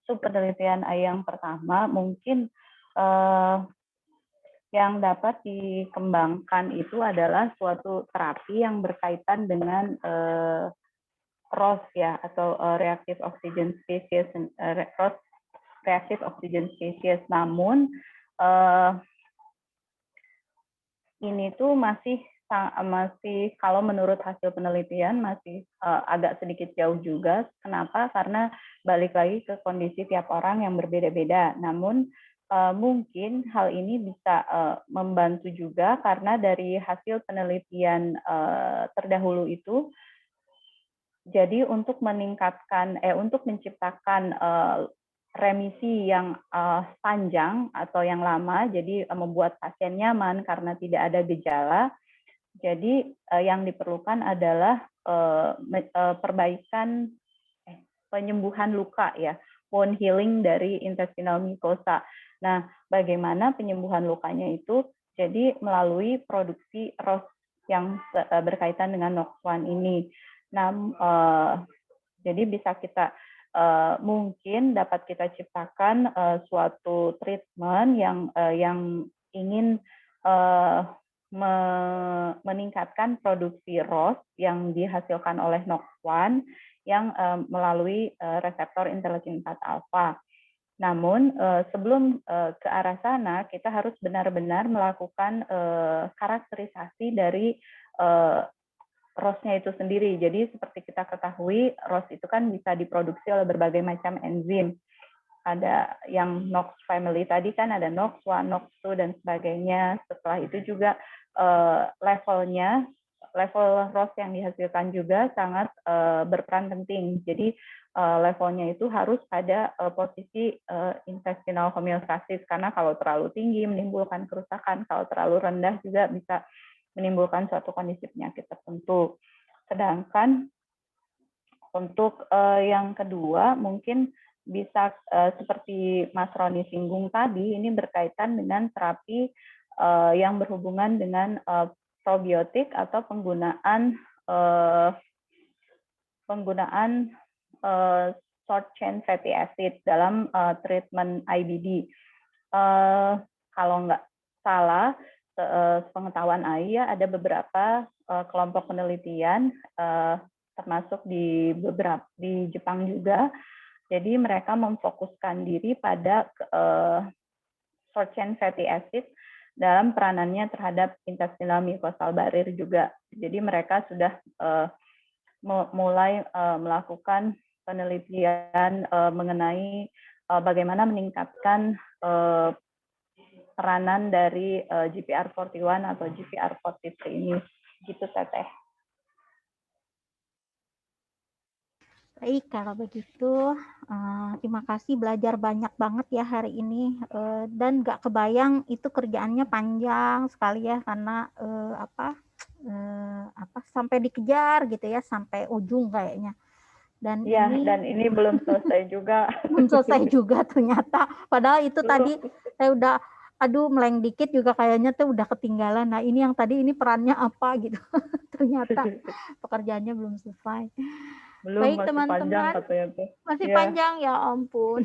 subpenelitian yang pertama, mungkin yang dapat dikembangkan itu adalah suatu terapi yang berkaitan dengan ROS ya, atau reactive oxygen species, ROS reactive oxygen species. Namun ini tuh masih kalau menurut hasil penelitian masih agak sedikit jauh juga. Kenapa? Karena balik lagi ke kondisi tiap orang yang berbeda-beda. Namun mungkin hal ini bisa membantu juga karena dari hasil penelitian terdahulu itu, jadi untuk untuk menciptakan remisi yang panjang atau yang lama, jadi membuat pasien nyaman karena tidak ada gejala. Jadi yang diperlukan adalah penyembuhan luka ya, wound healing dari intestinal mucosa. Nah, bagaimana penyembuhan lukanya itu? Jadi melalui produksi ROS yang berkaitan dengan NOX1 ini. Nah, jadi bisa kita mungkin dapat kita ciptakan suatu treatment yang ingin meningkatkan produksi ROS yang dihasilkan oleh NOX1 yang melalui reseptor interleukin 4 alfa. Namun sebelum ke arah sana, kita harus benar-benar melakukan karakterisasi dari ROS-nya itu sendiri. Jadi seperti kita ketahui, ROS itu kan bisa diproduksi oleh berbagai macam enzim. Ada yang NOX family tadi kan, ada NOX1, NOX2, dan sebagainya. Setelah itu juga level ROS yang dihasilkan juga sangat berperan penting. Jadi levelnya itu harus pada posisi intestinal homeostasis, karena kalau terlalu tinggi menimbulkan kerusakan, kalau terlalu rendah juga bisa menimbulkan suatu kondisi penyakit tertentu. Sedangkan untuk yang kedua mungkin bisa seperti Mas Roni singgung tadi, ini berkaitan dengan terapi yang berhubungan dengan probiotik atau penggunaan short chain fatty acid dalam treatment IBD. Kalau nggak salah, pengetahuan AI ya, ada beberapa kelompok penelitian termasuk di Jepang juga. Jadi mereka memfokuskan diri pada short chain fatty acid dalam peranannya terhadap intestinal mucosal barrier juga. Jadi mereka sudah mulai melakukan penelitian mengenai bagaimana meningkatkan peranan dari GPR41 atau GPR43 ini. Gitu, Teteh. Baik, kalau begitu terima kasih, belajar banyak banget ya hari ini, dan nggak kebayang itu kerjaannya panjang sekali ya, karena sampai dikejar gitu ya, sampai ujung kayaknya. Dan ya, dan ini belum selesai juga. Belum selesai juga ternyata. Padahal itu belum. Tadi saya udah meleng dikit juga kayaknya tuh udah ketinggalan. Nah, ini yang tadi ini perannya apa gitu. Ternyata pekerjaannya belum selesai. Belum, baik teman-teman. Masih panjang ya ampun.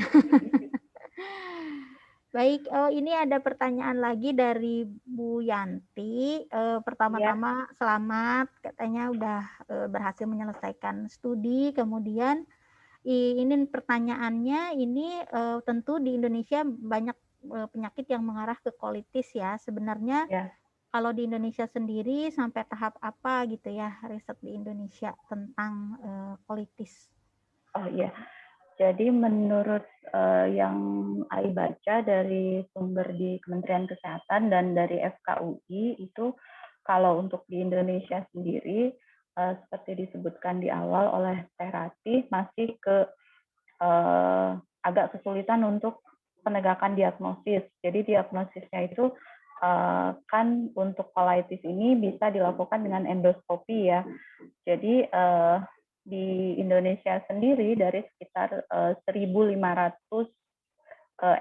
Baik, ini ada pertanyaan lagi dari Bu Yanti. Pertama-tama selamat, katanya udah berhasil menyelesaikan studi. Kemudian ini pertanyaannya, ini tentu di Indonesia banyak penyakit yang mengarah ke colitis ya. Sebenarnya Ya. kalau di Indonesia sendiri sampai tahap apa gitu ya riset di Indonesia tentang colitis? Oh iya. Jadi menurut yang AI baca dari sumber di Kementerian Kesehatan dan dari FKUI itu kalau untuk di Indonesia sendiri seperti disebutkan di awal oleh Teh Ratih masih agak kesulitan untuk penegakan diagnosis. Jadi diagnosisnya itu kan untuk colitis ini bisa dilakukan dengan endoskopi ya. Jadi di Indonesia sendiri dari sekitar 1.500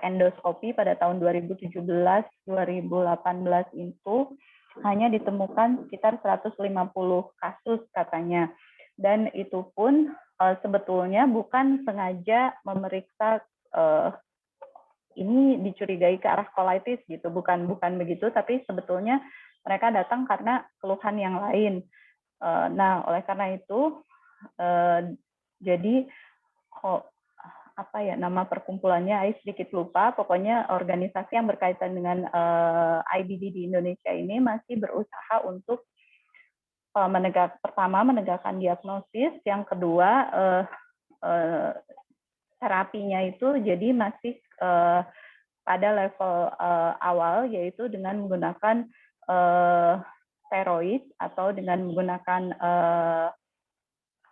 endoskopi pada tahun 2017-2018 itu hanya ditemukan sekitar 150 kasus katanya. Dan itu pun sebetulnya bukan sengaja memeriksa ini dicurigai ke arah colitis gitu, bukan begitu, tapi sebetulnya mereka datang karena keluhan yang lain. Nah, oleh karena itu jadi apa ya nama perkumpulannya, saya sedikit lupa, pokoknya organisasi yang berkaitan dengan IBD di Indonesia ini masih berusaha untuk pertama menegakkan diagnosis, yang kedua terapinya itu jadi masih pada level awal, yaitu dengan menggunakan steroid atau dengan menggunakan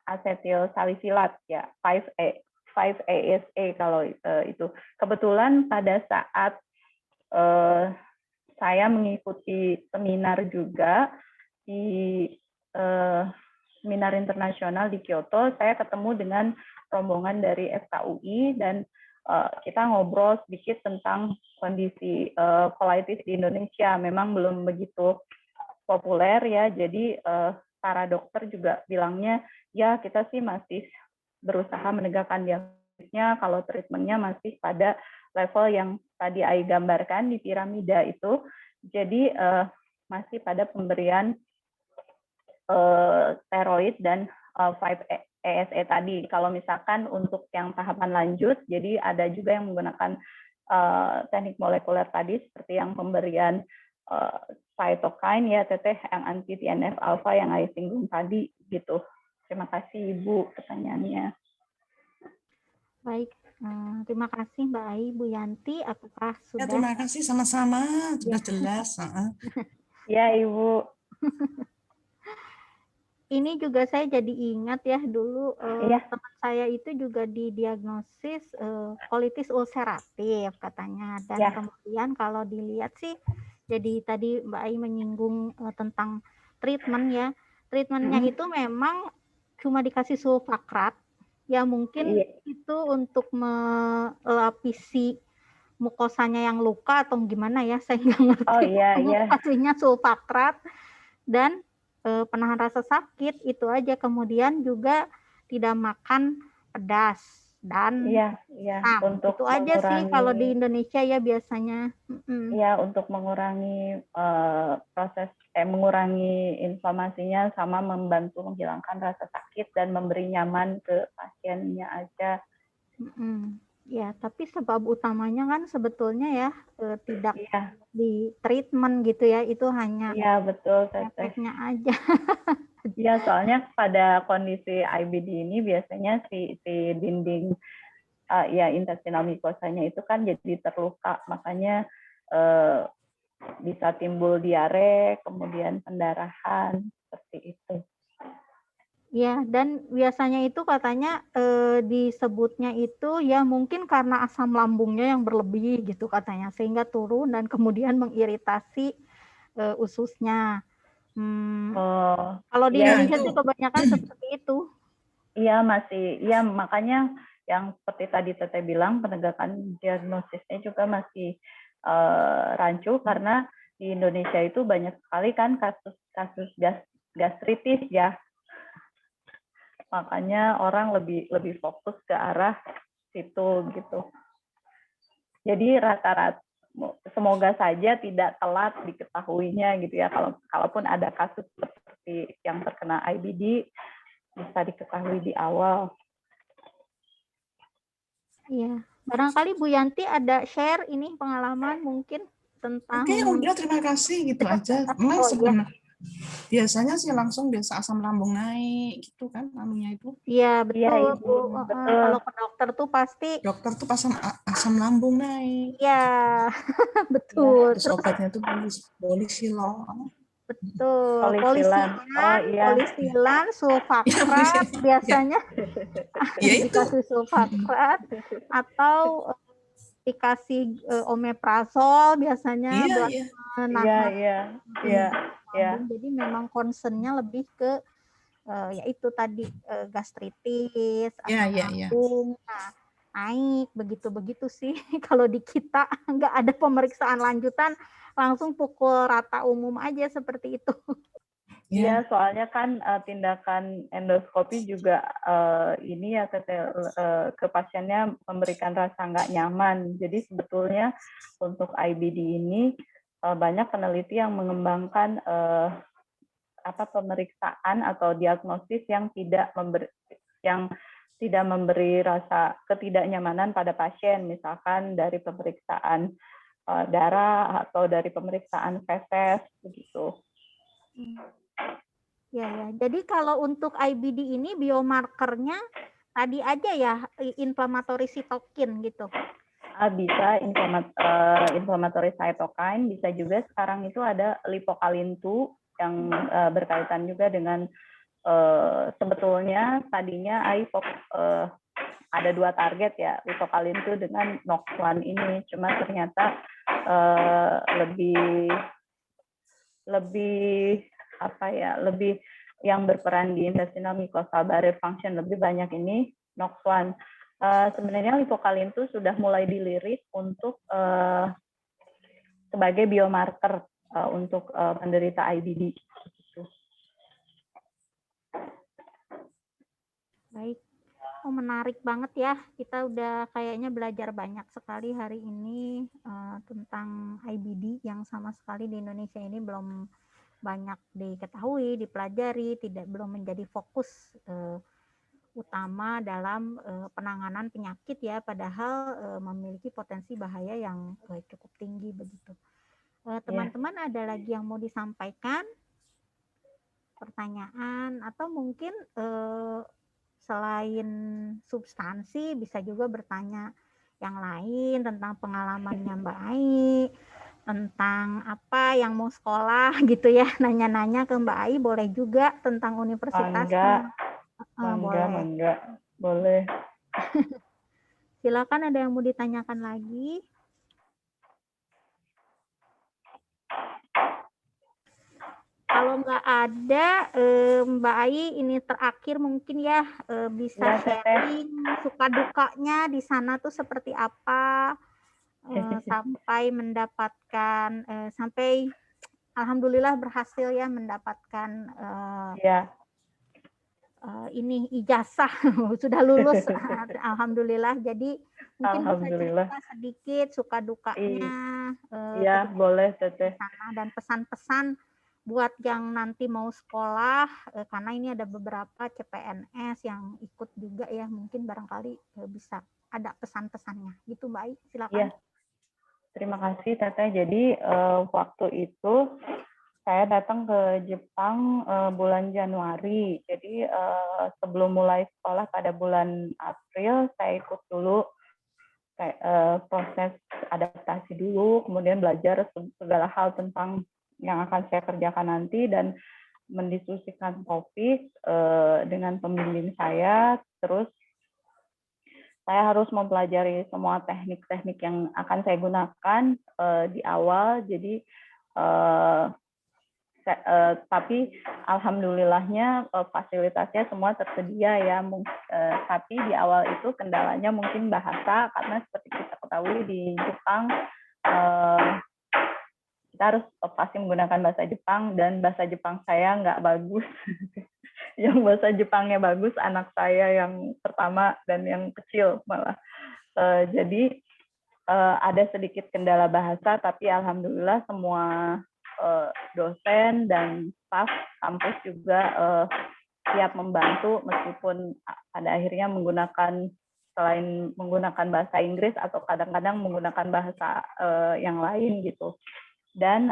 asetil salisilat ya, 5-ASA kalau itu. Kebetulan pada saat saya mengikuti seminar juga di seminar internasional di Kyoto, saya ketemu dengan rombongan dari FKUI dan kita ngobrol sedikit tentang kondisi colitis di Indonesia. Memang belum begitu populer ya, jadi para dokter juga bilangnya ya kita sih masih berusaha menegakkan diagnosisnya, kalau treatmentnya masih pada level yang tadi Ai gambarkan di piramida itu, jadi masih pada pemberian steroid dan 5-ASA tadi. Kalau misalkan untuk yang tahapan lanjut, jadi ada juga yang menggunakan teknik molekuler tadi seperti yang pemberian cytokine ya teteh, yang anti TNF alpha yang Ai singgung tadi gitu. Terima kasih Ibu pertanyaannya. Baik, terima kasih Mbak Ai. Bu Yanti, apakah Ya, sudah? terima kasih sama-sama, sudah Ya. jelas. Ya Ibu. Ini juga saya jadi ingat ya dulu Iya. teman saya itu juga didiagnosis colitis ulceratif katanya, dan Ya. kemudian kalau dilihat sih, jadi tadi Mbak Ai menyinggung tentang treatment ya, treatmentnya itu memang cuma dikasih sulfakrat ya, mungkin itu untuk melapisi mukosanya yang luka atau gimana ya, saya nggak ngerti. Oh iya. Kasihnya sulfakrat dan penahan rasa sakit itu aja, kemudian juga tidak makan pedas dan asam. Untuk itu aja sih kalau di Indonesia ya biasanya. Ya, untuk mengurangi mengurangi inflamasinya sama membantu menghilangkan rasa sakit dan memberi nyaman ke pasiennya aja. Ya, tapi sebab utamanya kan sebetulnya ya tidak di treatment gitu ya, itu hanya betul, efeknya aja. Ya, soalnya pada kondisi IBD ini biasanya si dinding intestinal mucosanya itu kan jadi terluka, makanya bisa timbul diare, kemudian pendarahan seperti itu. Ya, dan biasanya itu katanya disebutnya itu ya mungkin karena asam lambungnya yang berlebih gitu katanya, sehingga turun dan kemudian mengiritasi ususnya. Kalau di Indonesia sih kebanyakan seperti itu. Iya, makanya yang seperti tadi Teteh bilang, penegakan diagnosisnya juga masih rancu karena di Indonesia itu banyak sekali kan kasus gastritis ya. Makanya orang lebih fokus ke arah situ gitu. Jadi rata-rata semoga saja tidak telat diketahuinya gitu ya. Kalaupun ada kasus seperti yang terkena IBD bisa diketahui di awal. Iya, Barangkali Bu Yanti ada share ini pengalaman mungkin tentang. Oke, udah terima kasih gitu aja. Memang Oh iya, sebenarnya biasanya sih langsung biasa asam lambung naik gitu kan anunya itu. iya Iya, betul Ibu. Bu. Betul. Kalau ke dokter tuh pasti Dokter tuh asam lambung naik. iya betul. Terus obatnya tuh polisilol. Betul, Polisilan. Oh iya. polisilan, sulfakrat biasanya Ya itu. dikasih sulfakrat atau dikasih omeprazol biasanya Iya, buat iya. menahan Iya. lambung. Jadi memang concernnya lebih ke yaitu tadi gastritis, Iya, asam iya, iya. lambung, nah, naik begitu-begitu sih. Kalau di kita nggak ada pemeriksaan lanjutan, langsung pukul rata umum aja seperti itu. Iya, soalnya kan tindakan endoskopi juga ini ya ke pasiennya memberikan rasa nggak nyaman. Jadi sebetulnya untuk IBD ini banyak peneliti yang mengembangkan pemeriksaan atau diagnosis yang tidak memberi rasa ketidaknyamanan pada pasien, misalkan dari pemeriksaan darah atau dari pemeriksaan feses begitu. Ya. Jadi kalau untuk IBD ini biomarkernya tadi aja ya inflammatory cytokine gitu. Bisa inflammatory cytokine, bisa juga sekarang itu ada lipokalin-2 yang berkaitan juga dengan sebetulnya tadinya ada 2 target ya, lipokalin-2 dengan NOX1 ini, cuma ternyata lebih yang berperan di intestinal mucosal barrier function lebih banyak ini NOX1. Sebenarnya lipokalin-2 sudah mulai dilirik untuk sebagai biomarker untuk penderita IBD. Baik. Oh, menarik banget ya. Kita udah kayaknya belajar banyak sekali hari ini tentang IBD yang sama sekali di Indonesia ini belum banyak diketahui, dipelajari, belum menjadi fokus utama dalam penanganan penyakit ya, padahal memiliki potensi bahaya yang cukup tinggi begitu. Teman-teman ada lagi yang mau disampaikan? Pertanyaan atau mungkin selain substansi bisa juga bertanya yang lain tentang pengalamannya Mbak Ai, tentang apa yang mau sekolah gitu ya, nanya-nanya ke Mbak Ai boleh juga tentang universitasnya. Boleh. Silakan, ada yang mau ditanyakan lagi? Kalau nggak ada, Mbak Ai, ini terakhir mungkin ya bisa sharing suka dukanya di sana tuh seperti apa, sampai mendapatkan, sampai alhamdulillah berhasil ya mendapatkan ini ijazah sudah lulus, alhamdulillah. Jadi mungkin bisa cerita sedikit suka dukanya. Iya, boleh Teteh. Dan pesan-pesan buat yang nanti mau sekolah, karena ini ada beberapa CPNS yang ikut juga ya, mungkin barangkali bisa ada pesan-pesannya gitu Mbak Ai, silakan. Iya. Terima kasih Teteh. Jadi waktu itu saya datang ke Jepang bulan Januari. Jadi sebelum mulai sekolah pada bulan April, saya ikut dulu proses adaptasi dulu, kemudian belajar segala hal tentang yang akan saya kerjakan nanti dan mendiskusikan topik dengan pembimbing saya. Terus saya harus mempelajari semua teknik-teknik yang akan saya gunakan di awal. Jadi tapi alhamdulillahnya fasilitasnya semua tersedia ya. Tapi di awal itu kendalanya mungkin bahasa, karena seperti kita ketahui di Jepang kita harus pasti menggunakan bahasa Jepang, dan bahasa Jepang saya nggak bagus. Yang bahasa Jepangnya bagus anak saya yang pertama dan yang kecil malah. Jadi ada sedikit kendala bahasa, tapi alhamdulillah semua dosen dan staf kampus juga siap membantu, meskipun pada akhirnya menggunakan selain menggunakan bahasa Inggris atau kadang-kadang menggunakan bahasa yang lain gitu. Dan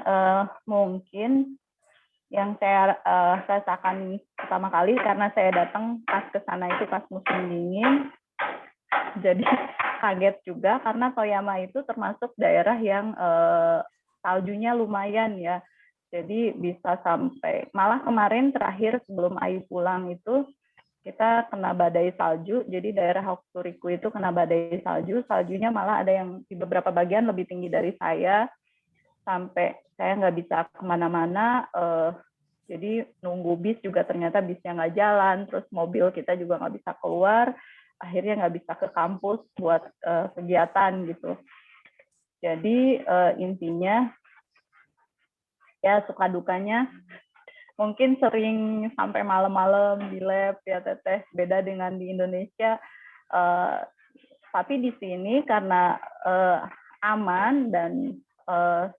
mungkin yang saya rasakan pertama kali karena saya datang pas ke sana itu pas musim dingin, jadi kaget juga karena Toyama itu termasuk daerah yang saljunya lumayan ya. Jadi bisa sampai, malah kemarin terakhir sebelum Ayu pulang itu kita kena badai salju. Jadi daerah Hokuriku itu kena badai salju. Saljunya malah ada yang di beberapa bagian lebih tinggi dari saya. Sampai saya nggak bisa kemana-mana. Jadi nunggu bis juga ternyata bisnya nggak jalan. Terus mobil kita juga nggak bisa keluar. Akhirnya nggak bisa ke kampus buat kegiatan gitu. Jadi intinya ya suka dukanya mungkin sering sampai malam-malam di lab ya Teteh, beda dengan di Indonesia. Tapi di sini karena aman dan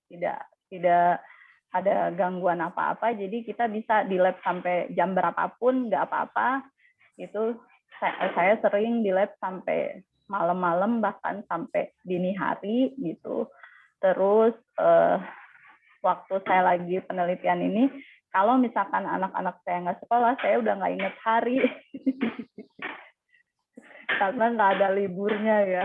tidak ada gangguan apa-apa, jadi kita bisa di lab sampai jam berapapun nggak apa-apa. Itu saya sering di lab sampai malam-malam bahkan sampai dini hari gitu. Terus waktu saya lagi penelitian ini, kalau misalkan anak-anak saya nggak sekolah, saya udah nggak inget hari. Karena nggak ada liburnya ya.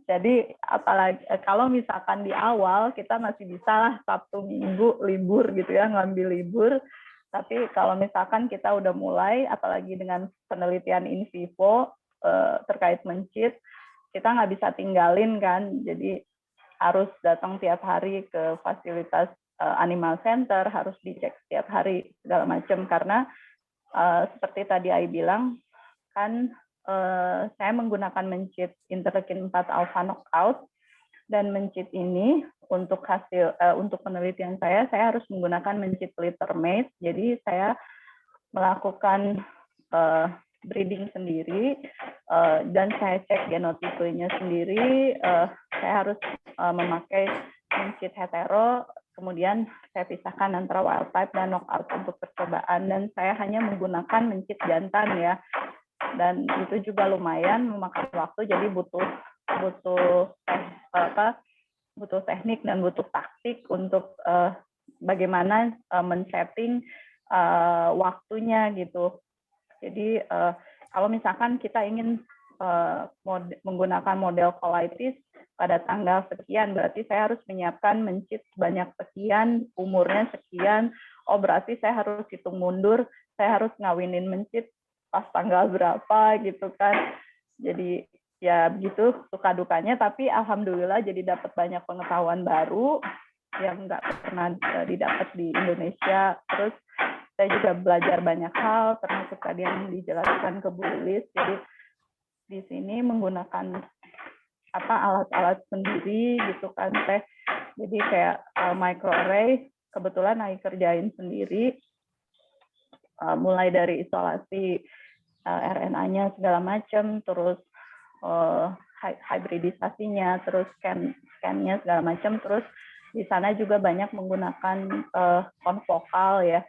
Jadi apalagi kalau misalkan di awal kita masih bisa lah Sabtu Minggu libur gitu ya, ngambil libur. Tapi kalau misalkan kita udah mulai, apalagi dengan penelitian in vivo terkait mencit, kita nggak bisa tinggalin kan. Jadi harus datang tiap hari ke fasilitas animal center, harus dicek setiap hari segala macam karena seperti tadi Ai bilang kan saya menggunakan mencit interleukin 4 alpha knockout, dan mencit ini untuk hasil untuk penelitian saya harus menggunakan mencit littermate. Jadi saya melakukan breeding sendiri dan saya cek genotipenya sendiri. Saya harus memakai mencit hetero, kemudian saya pisahkan antara wild type dan knockout untuk percobaan, dan saya hanya menggunakan mencit jantan ya, dan itu juga lumayan memakan waktu, jadi butuh teknik dan butuh taktik untuk bagaimana men-setting waktunya gitu. Jadi kalau misalkan kita ingin menggunakan model colitis pada tanggal sekian, berarti saya harus menyiapkan mencit sebanyak sekian, umurnya sekian. Oh berarti saya harus hitung mundur, saya harus ngawinin mencit pas tanggal berapa gitu kan. Jadi ya begitu suka dukanya, tapi alhamdulillah jadi dapat banyak pengetahuan baru yang nggak pernah didapat di Indonesia. Terus saya juga belajar banyak hal, termasuk tadi yang dijelaskan ke Bu Lilis. Jadi di sini menggunakan alat-alat sendiri gitu kan Teh. Jadi kayak microarray kebetulan Ai kerjain sendiri, mulai dari isolasi RNA-nya segala macam, terus hybridisasinya, terus scan-nya segala macam, terus di sana juga banyak menggunakan konvokal ya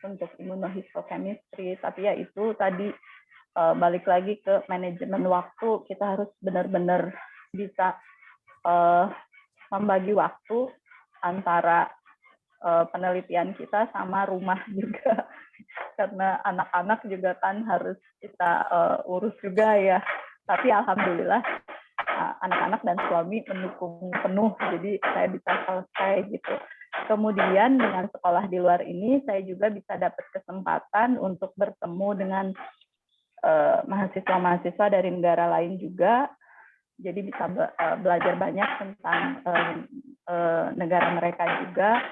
untuk immunohistochemistry. Tapi ya itu tadi balik lagi ke manajemen waktu, kita harus benar-benar bisa membagi waktu antara penelitian kita sama rumah juga, karena anak-anak juga kan harus kita urus juga ya. Tapi alhamdulillah anak-anak dan suami mendukung penuh, jadi saya bisa selesai gitu. Kemudian dengan sekolah di luar ini, saya juga bisa dapat kesempatan untuk bertemu dengan mahasiswa-mahasiswa dari negara lain juga. Jadi bisa belajar banyak tentang negara mereka juga.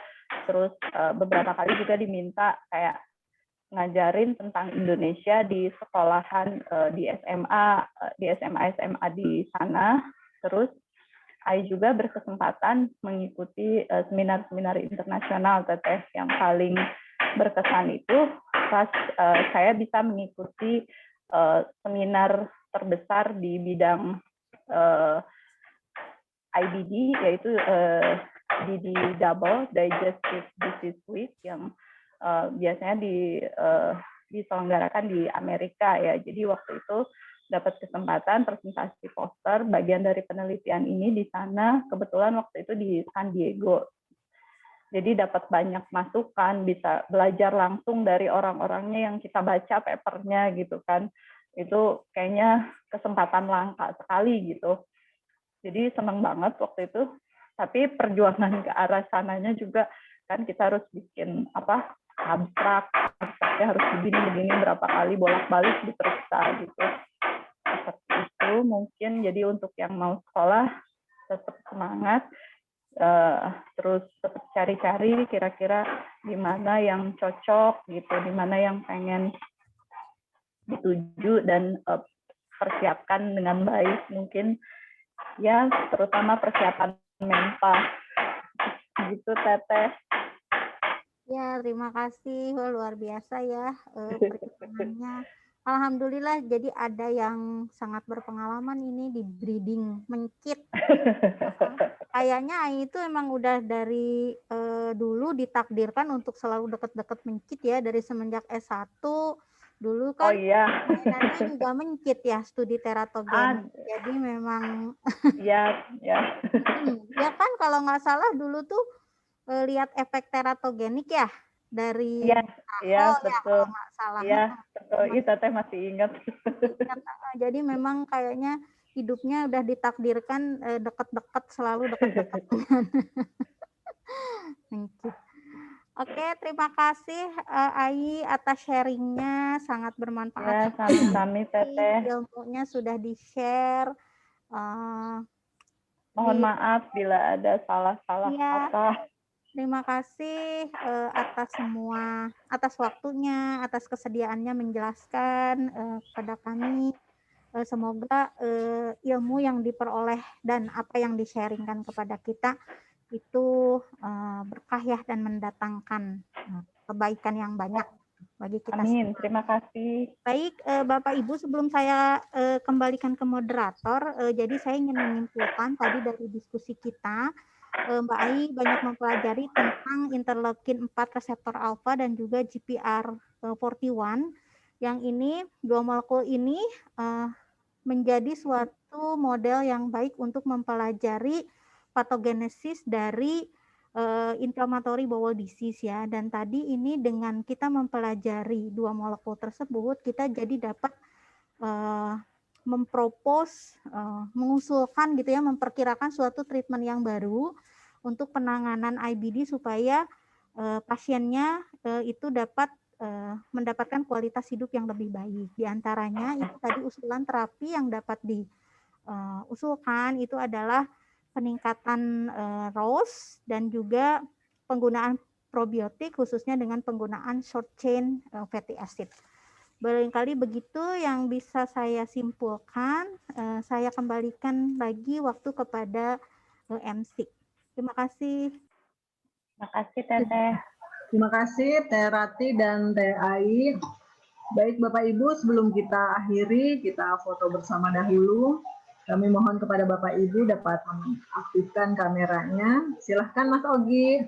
Terus beberapa kali juga diminta kayak ngajarin tentang Indonesia di sekolahan di SMA di sana. Terus Ai juga berkesempatan mengikuti seminar-seminar internasional Teteh. Yang paling berkesan itu pas saya bisa mengikuti seminar terbesar di bidang IBD, yaitu DD Double Digestive Disease Week, yang biasanya diselenggarakan di Amerika ya. Jadi waktu itu dapat kesempatan presentasi poster bagian dari penelitian ini di sana. Kebetulan waktu itu di San Diego. Jadi dapat banyak masukan, bisa belajar langsung dari orang-orangnya yang kita baca papernya gitu kan. Itu kayaknya kesempatan langka sekali gitu. Jadi senang banget waktu itu. Tapi perjuangan ke arah sananya juga kan kita harus bikin abstraknya harus begini berapa kali bolak-balik diperiksa gitu. Seperti itu mungkin. Jadi untuk yang mau sekolah tetap semangat. Terus tetap cari-cari kira-kira di mana yang cocok gitu, di mana yang pengen dituju dan persiapkan dengan baik mungkin ya, terutama persiapan mental gitu Teteh. Ya, terima kasih. Wah, luar biasa ya perjuangannya. Alhamdulillah, jadi ada yang sangat berpengalaman ini di breeding mencit. Kayaknya Ai itu emang udah dari dulu ditakdirkan untuk selalu deket-deket mencit ya, dari semenjak S1 dulu kan. Oh iya. Mainannya juga mencit ya, studi teratogenik. Jadi memang ya. Ya kan kalau nggak salah dulu tuh lihat efek teratogenik ya dari Iya, betul. ya kalau nggak salah. Iya, betul. Itu Teteh masih ingat. Jadi memang kayaknya hidupnya udah ditakdirkan deket-deket, selalu deket-deket dengan mencit. Oke, terima kasih Ai atas sharingnya, sangat bermanfaat. Ya, sami-sami Teteh. Ilmunya sudah di-share. Mohon maaf bila ada salah-salah kata. Terima kasih atas waktunya, atas kesediaannya menjelaskan kepada kami. Semoga ilmu yang diperoleh dan apa yang di-sharingkan kepada kita itu berkah ya dan mendatangkan kebaikan yang banyak bagi kita. Amin, terima kasih. Baik, Bapak Ibu, sebelum saya kembalikan ke moderator, jadi saya ingin menyimpulkan tadi dari diskusi kita, Mbak Ai banyak mempelajari tentang interleukin 4 reseptor alfa dan juga GPR41. Yang ini, dua molekul ini menjadi suatu model yang baik untuk mempelajari patogenesis dari inflammatory bowel disease ya. Dan tadi ini dengan kita mempelajari dua molekul tersebut, kita jadi dapat mengusulkan gitu ya, memperkirakan suatu treatment yang baru untuk penanganan IBD supaya pasiennya itu dapat mendapatkan kualitas hidup yang lebih baik. Di antaranya itu tadi usulan terapi yang dapat diusulkan itu adalah peningkatan ROS dan juga penggunaan probiotik khususnya dengan penggunaan short chain fatty acid. Barangkali begitu yang bisa saya simpulkan. Saya kembalikan lagi waktu kepada MC. Terima kasih. Terima kasih Teteh. Terima kasih Teh Rati dan Teh Ai. Baik Bapak Ibu, sebelum kita akhiri, kita foto bersama dahulu. Kami mohon kepada Bapak Ibu dapat mengaktifkan kameranya. Silahkan Mas Ogi.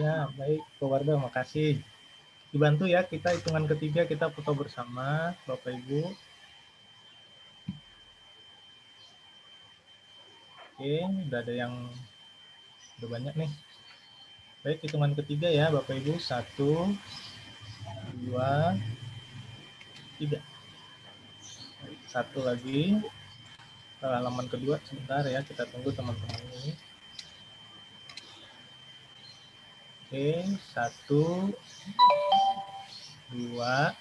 Ya, baik, Pak Wardah, makasih. Dibantu ya, kita hitungan ketiga kita foto bersama, Bapak Ibu. Oke, udah ada yang udah banyak nih. Baik, hitungan ketiga ya, Bapak Ibu. 1, 2, 3. Baik, 1 lagi. Halaman kedua, sebentar ya, kita tunggu teman-teman ini. Oke, 1, 2,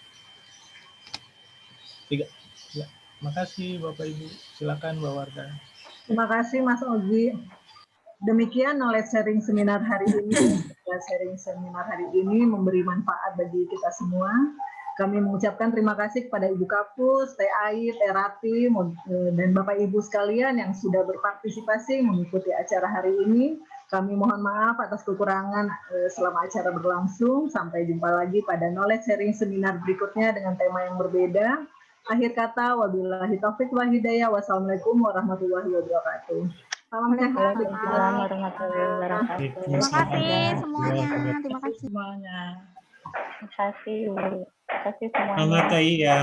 3. Ya, makasih Bapak Ibu. Silakan Mbak Wardah. Terima kasih Mas Ogi. Demikian knowledge sharing seminar hari ini. Sharing seminar hari ini memberi manfaat bagi kita semua. Kami mengucapkan terima kasih kepada Ibu Kapus, Teh Ai, Teh Rati, dan Bapak Ibu sekalian yang sudah berpartisipasi mengikuti acara hari ini. Kami mohon maaf atas kekurangan selama acara berlangsung. Sampai jumpa lagi pada knowledge sharing seminar berikutnya dengan tema yang berbeda. Akhir kata, wabillahi taufiq wal hidayah. Wassalamualaikum warahmatullahi wabarakatuh. Salam sehat. Waalaikumsalam warahmatullahi wabarakatuh. Terima kasih semuanya. Terima kasih semuanya. Terima kasih. Terima kasih semuanya. Selamat ya.